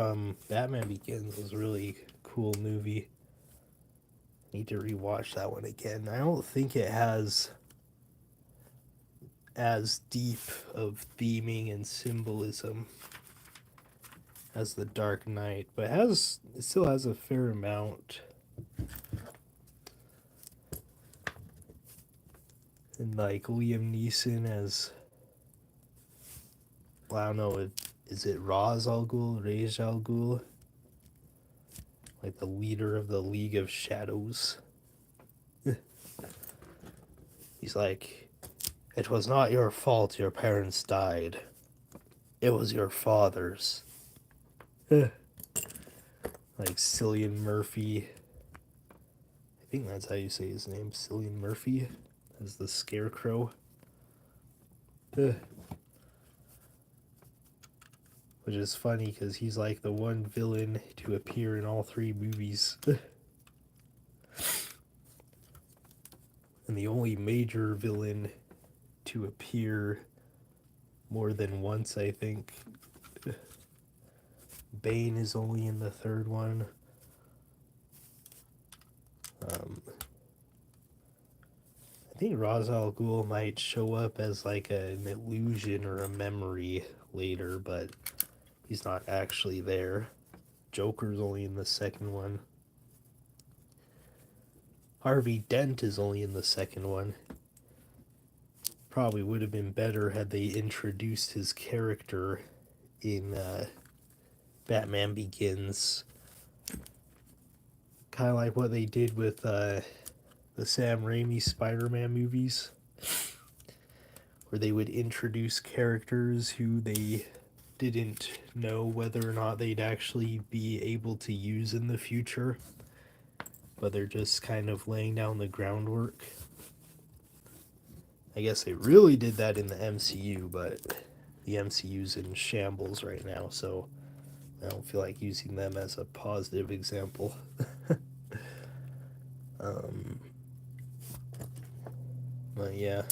Speaker 1: Batman Begins was a really cool movie. Need to rewatch that one again. I don't think it has as deep of theming and symbolism as The Dark Knight, but it still has a fair amount. And like Liam Neeson as, well, I don't know, is it Ra's al Ghul, Ra's al Ghul? Like the leader of the League of Shadows. He's like, it was not your fault your parents died. It was your father's. Like Cillian Murphy. I think that's how you say his name, Cillian Murphy, as the Scarecrow. Which is funny because he's like the one villain to appear in all three movies. And the only major villain to appear more than once, I think. Bane is only in the third one. I think Ra's al Ghul might show up as like an illusion or a memory later, but he's not actually there. Joker's only in the second one. Harvey Dent is only in the second one. Probably would have been better had they introduced his character in Batman Begins. Kind of like what they did with the Sam Raimi Spider-Man movies, where they would introduce characters who they didn't know whether or not they'd actually be able to use in the future, but they're just kind of laying down the groundwork. I guess they really did that in the MCU, but the MCU's in shambles right now, so I don't feel like using them as a positive example. But yeah.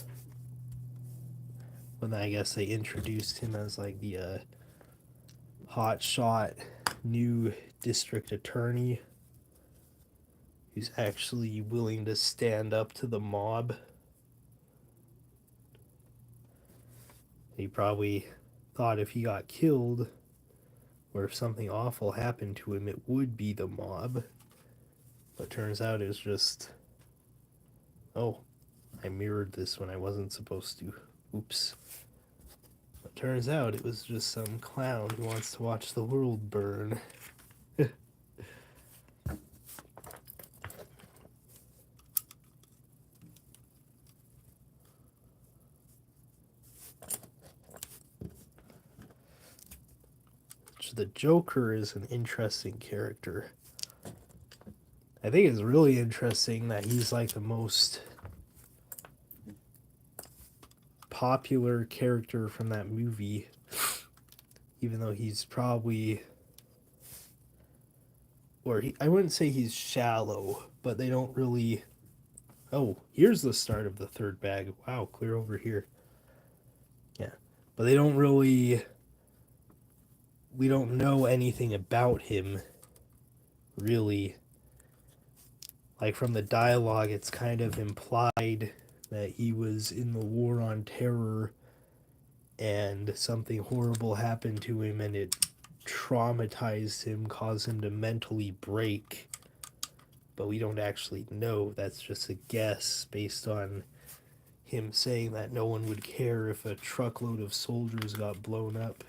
Speaker 1: But then I guess they introduced him as like the hotshot new district attorney who's actually willing to stand up to the mob. He probably thought if he got killed or if something awful happened to him, it would be the mob. But turns out it's just, oh, I mirrored this when I wasn't supposed to. Oops. But turns out it was just some clown who wants to watch the world burn. The Joker is an interesting character. I think it's really interesting that he's like the most popular character from that movie, even though he's probably, I wouldn't say he's shallow, but they don't really. Oh, here's the start of the third bag. Wow, clear over here. Yeah, but they don't really. We don't know anything about him, really. Like from the dialogue, it's kind of implied that he was in the war on terror and something horrible happened to him and it traumatized him, caused him to mentally break. But we don't actually know. That's just a guess based on him saying that no one would care if a truckload of soldiers got blown up.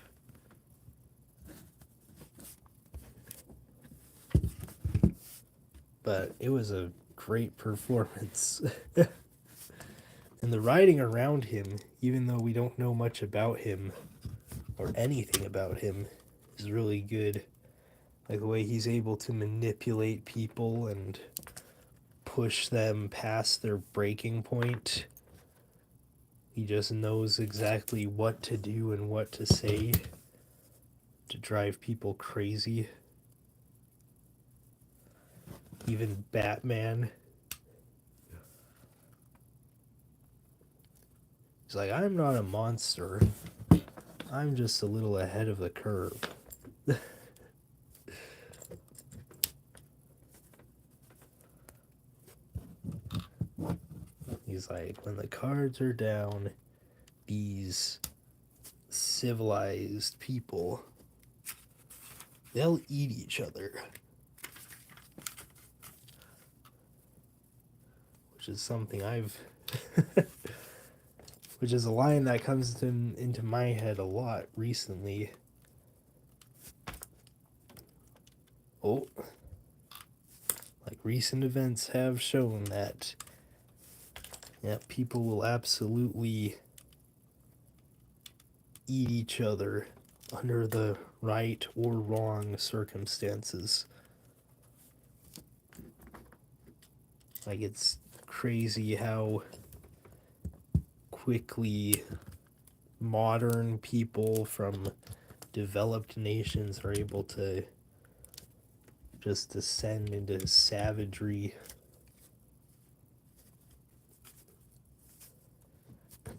Speaker 1: But it was a great performance. And the writing around him, even though we don't know much about him or anything about him, is really good. Like the way he's able to manipulate people and push them past their breaking point. He just knows exactly what to do and what to say to drive people crazy. Even Batman. He's like, I'm not a monster. I'm just a little ahead of the curve. He's like, when the cards are down, these civilized people, they'll eat each other. Which is something I've... which is a line that comes into my head a lot recently. Oh. Like recent events have shown that, yeah, people will absolutely eat each other under the right or wrong circumstances. Like, it's crazy how quickly modern people from developed nations are able to just descend into savagery.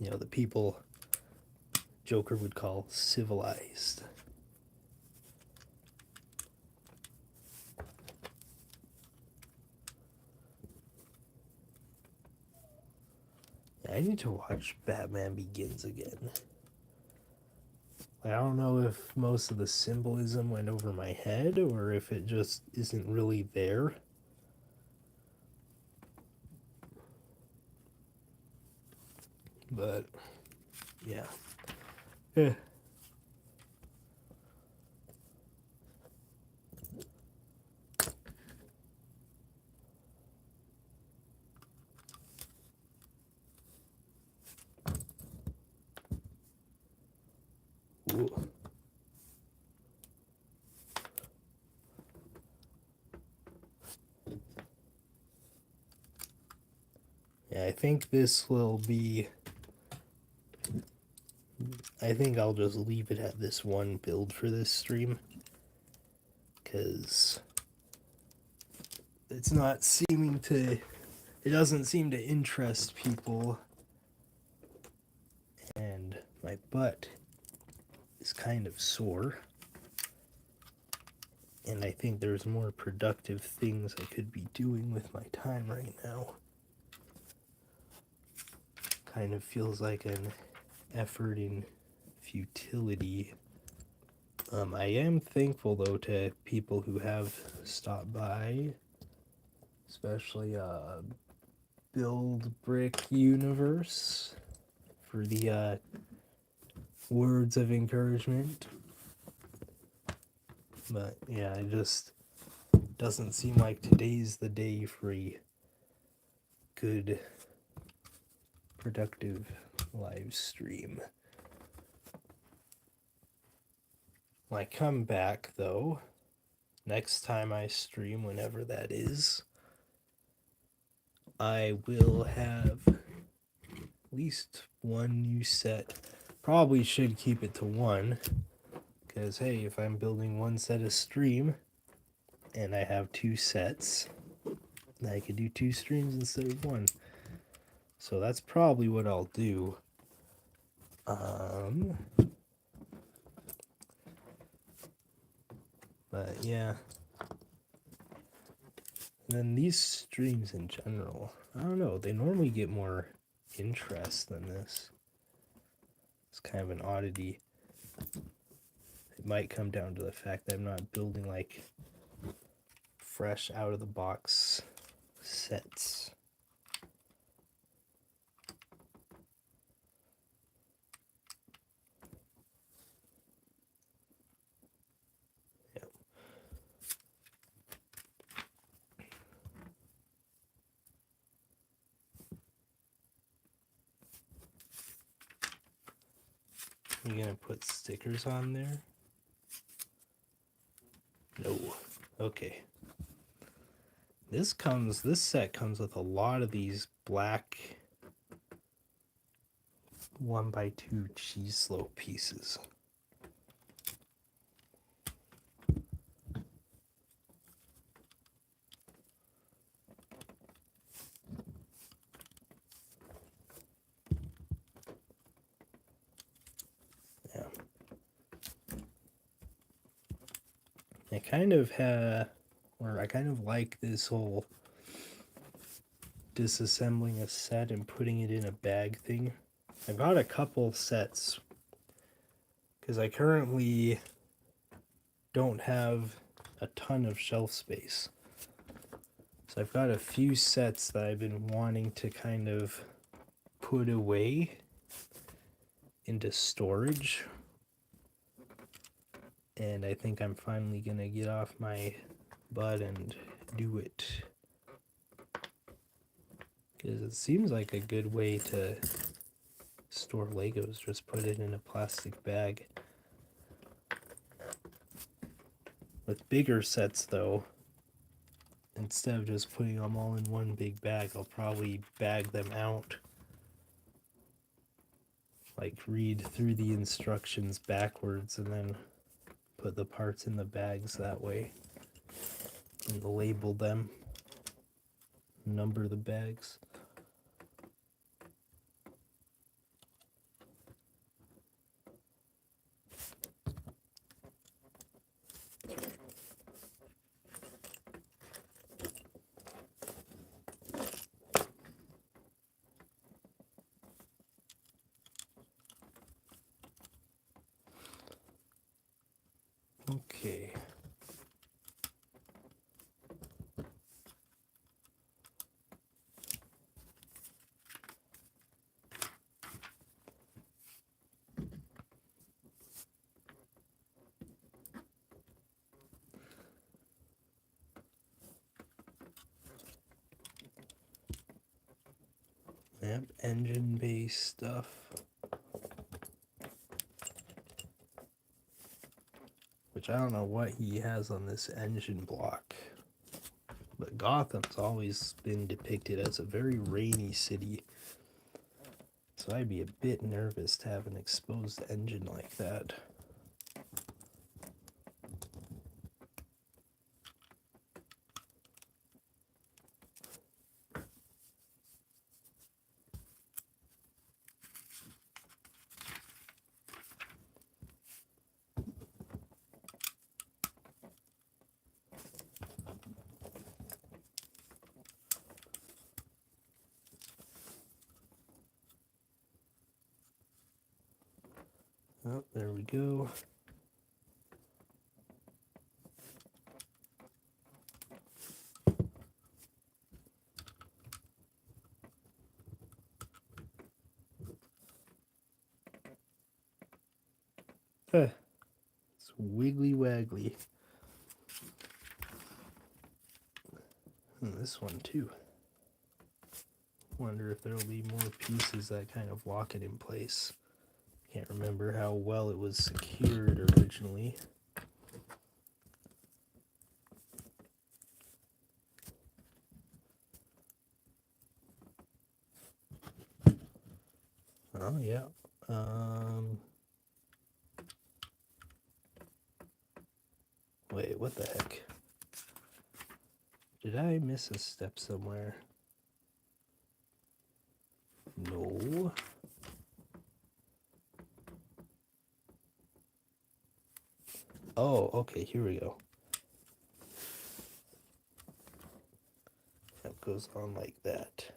Speaker 1: You know, the people Joker would call civilized. I need to watch Batman Begins again. I don't know if most of the symbolism went over my head or if it just isn't really there. But, yeah. Yeah. Ooh. Yeah, I think this will be... I think I'll just leave it at this one build for this stream. Because it's not seeming to... It doesn't seem to interest people. And my butt is kind of sore. And I think there's more productive things I could be doing with my time right now. Kind of feels like an effort in futility. I am thankful though to people who have stopped by, especially Build Brick Universe for the words of encouragement. But yeah, it just doesn't seem like today's the day for a good, productive live stream. When I come back though, next time I stream, whenever that is, I will have at least one new set. Probably should keep it to one, because hey, if I'm building one set of stream and I have two sets, I could do two streams instead of one. So that's probably what I'll do. But yeah. And then these streams in general, I don't know, they normally get more interest than this. It's kind of an oddity. It might come down to the fact that I'm not building like fresh out of the box sets. Yep. You gonna put stickers on there? No. Okay. This set comes with a lot of these black 1x2 cheese slope pieces. Yeah. I kind of like this whole disassembling a set and putting it in a bag thing. I got a couple sets because I currently don't have a ton of shelf space. So I've got a few sets that I've been wanting to kind of put away into storage. And I think I'm finally gonna get off my butt and do it. Because it seems like a good way to store Legos, just put it in a plastic bag. With bigger sets though, instead of just putting them all in one big bag, I'll probably bag them out. Like read through the instructions backwards and then put the parts in the bags that way. And label them. Number the bags. Okay. Yep, engine-based stuff. Which I don't know what he has on this engine block. But Gotham's always been depicted as a very rainy city. So I'd be a bit nervous to have an exposed engine like that. Oh, there we go. It's wiggly waggly. And this one too. Wonder if there'll be more pieces that kind of lock it in place. Can't remember how well it was secured originally. Oh, yeah. Wait, what the heck? Did I miss a step somewhere? No. Oh, okay, here we go. That goes on like that.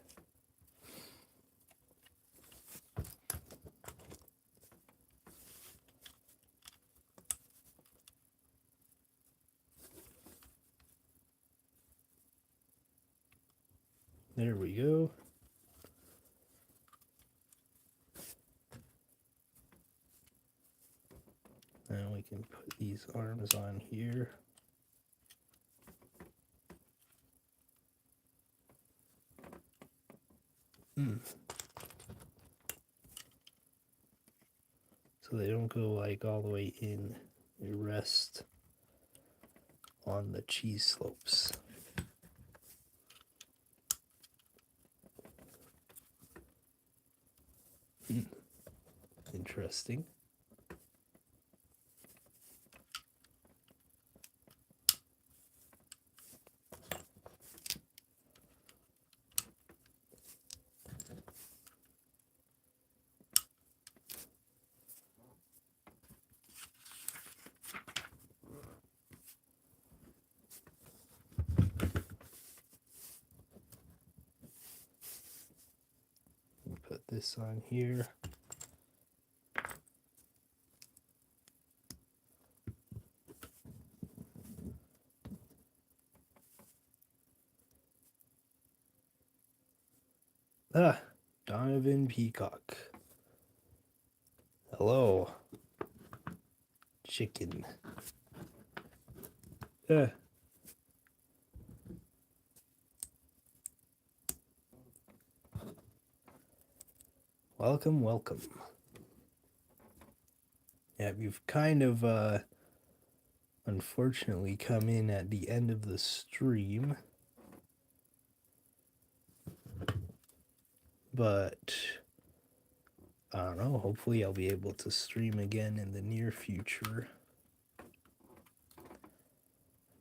Speaker 1: There we go. Now we can put these arms on here. So they don't go like all the way in. They rest on the cheese slopes. Interesting. Put this on here. Ah, Donovan Peacock. Hello. Chicken. Welcome, welcome. Yeah, you've kind of unfortunately come in at the end of the stream. But I don't know, hopefully I'll be able to stream again in the near future.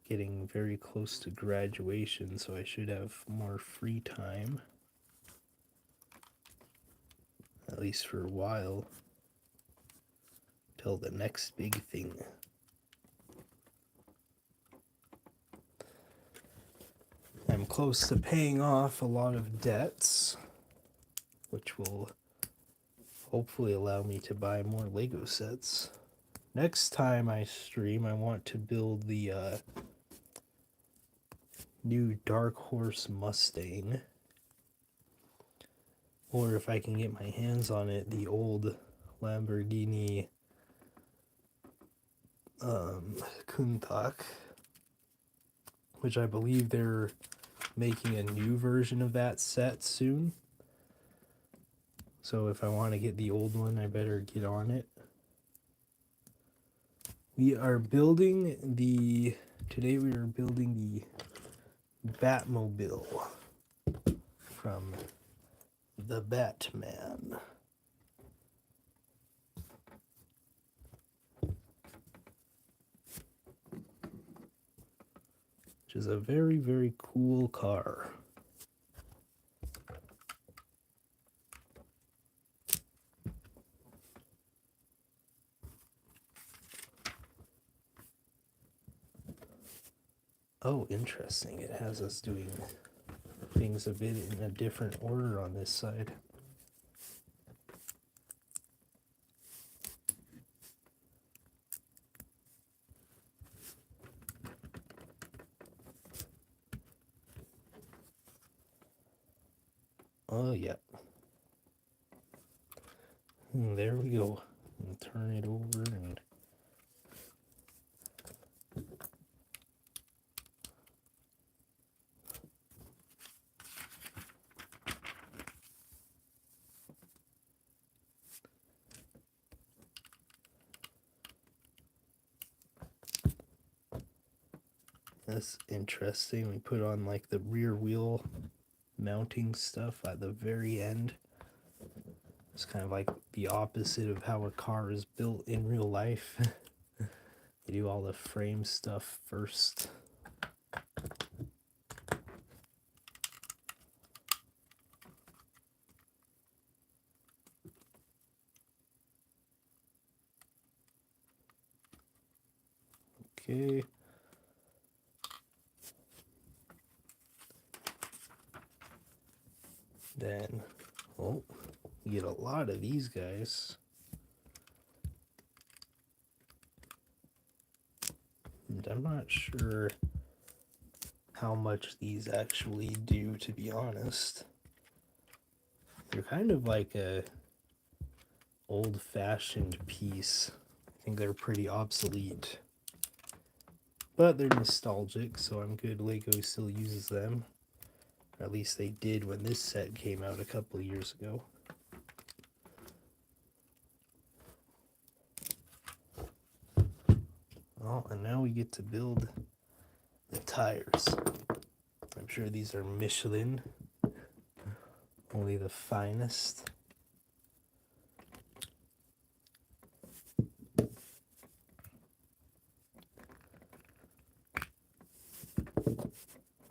Speaker 1: Getting very close to graduation, so I should have more free time. At least for a while. Till the next big thing. I'm close to paying off a lot of debts, which will hopefully allow me to buy more Lego sets. Next time I stream, I want to build the new Dark Horse Mustang. Or if I can get my hands on it, the old Lamborghini Countach, which I believe they're making a new version of that set soon. So if I want to get the old one, I better get on it. Today we are building the Batmobile from the Batman. Which is a very, very cool car. Oh, interesting. It has us doing things a bit in a different order on this side. Oh, yeah. And there we go. And turn it over and that's interesting. We put on like the rear wheel mounting stuff at the very end. It's kind of like the opposite of how a car is built in real life. They do all the frame stuff first. Okay. Then, oh, you get a lot of these guys. And I'm not sure how much these actually do, to be honest. They're kind of like a old-fashioned piece. I think they're pretty obsolete. But they're nostalgic, so I'm good Lego still uses them. Or at least they did when this set came out a couple of years ago. Oh, and now we get to build the tires. I'm sure these are Michelin. Only the finest.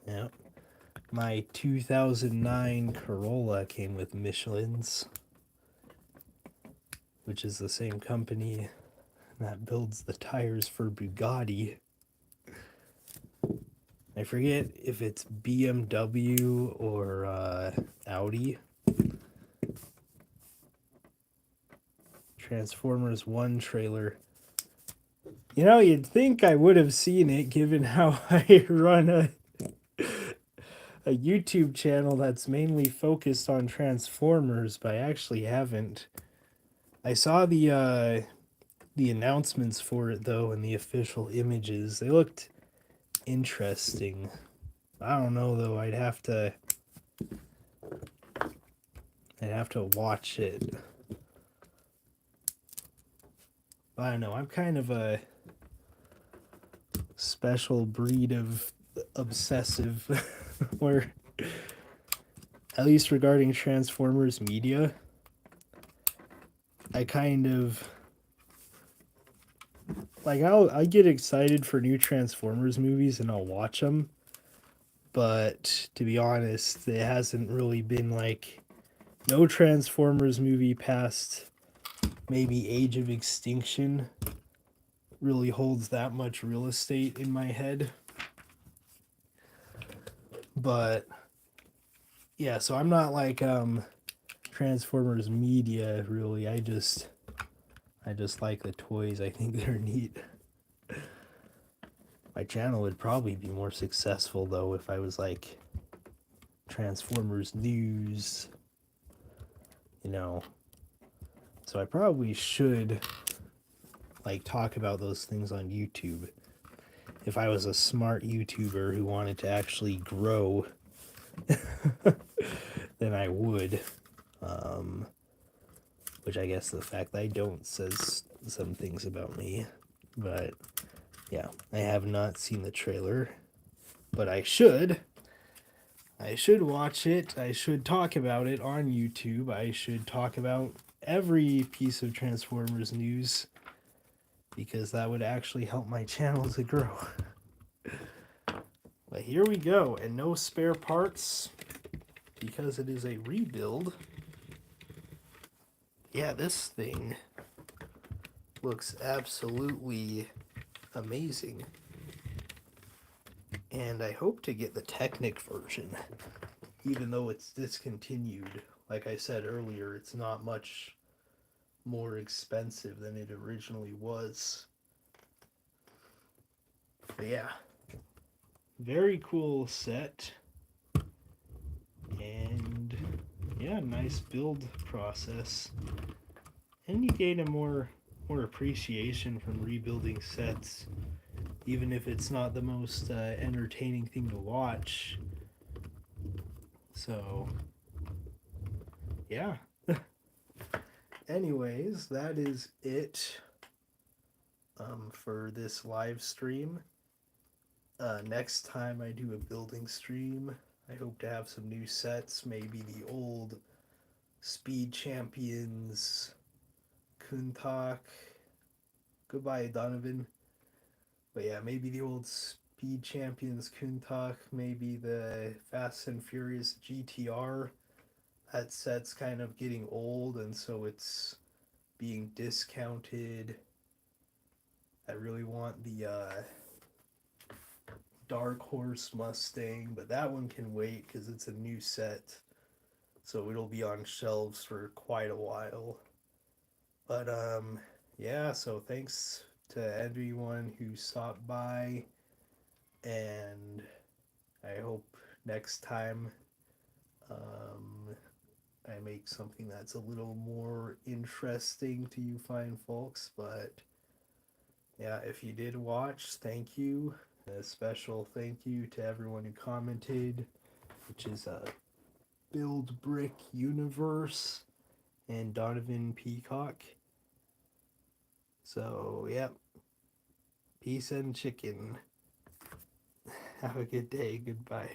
Speaker 1: Yep. My 2009 Corolla came with Michelin's, which is the same company that builds the tires for Bugatti. I forget if it's BMW or Audi. Transformers 1 trailer. You know, you'd think I would have seen it given how I run a YouTube channel that's mainly focused on Transformers, but I actually haven't. I saw the announcements for it though and the official images. They looked interesting. I don't know though. I'd have to watch it. I don't know. I'm kind of a special breed of obsessive where, at least regarding Transformers media, I kind of like I get excited for new Transformers movies and I'll watch them, but to be honest, it hasn't really been like no Transformers movie past maybe Age of Extinction really holds that much real estate in my head. But yeah, so I'm not like Transformers media really. I just like the toys. I think they're neat. My channel would probably be more successful though if I was like Transformers news, you know. So I probably should like talk about those things on YouTube. If I was a smart YouTuber who wanted to actually grow, then I would. Which I guess the fact that I don't says some things about me. But yeah, I have not seen the trailer, but I should. I should watch it. I should talk about it on YouTube. I should talk about every piece of Transformers news because that would actually help my channel to grow. But here we go, and no spare parts because it is a rebuild. Yeah, this thing looks absolutely amazing. And I hope to get the Technic version, even though it's discontinued. Like I said earlier, it's not much more expensive than it originally was. But yeah, very cool set. And yeah, nice build process. And you gain a more appreciation from rebuilding sets, even if it's not the most entertaining thing to watch. So yeah. Anyways, that is it for this live stream. Next time I do a building stream, I hope to have some new sets, maybe the old Speed Champions Kuntak. Goodbye, Donovan. But yeah, maybe the old Speed Champions Kuntak, maybe the Fast and Furious GTR. That set's kind of getting old, and so it's being discounted. I really want the Dark Horse Mustang, but that one can wait because it's a new set, so it'll be on shelves for quite a while. But yeah, so thanks to everyone who stopped by, and I hope next time um, I make something that's a little more interesting to you fine folks. But yeah, if you did watch, thank you. A special thank you to everyone who commented, which is Build Brick Universe and Donovan Peacock. So, yep. Peace and chicken. Have a good day. Goodbye.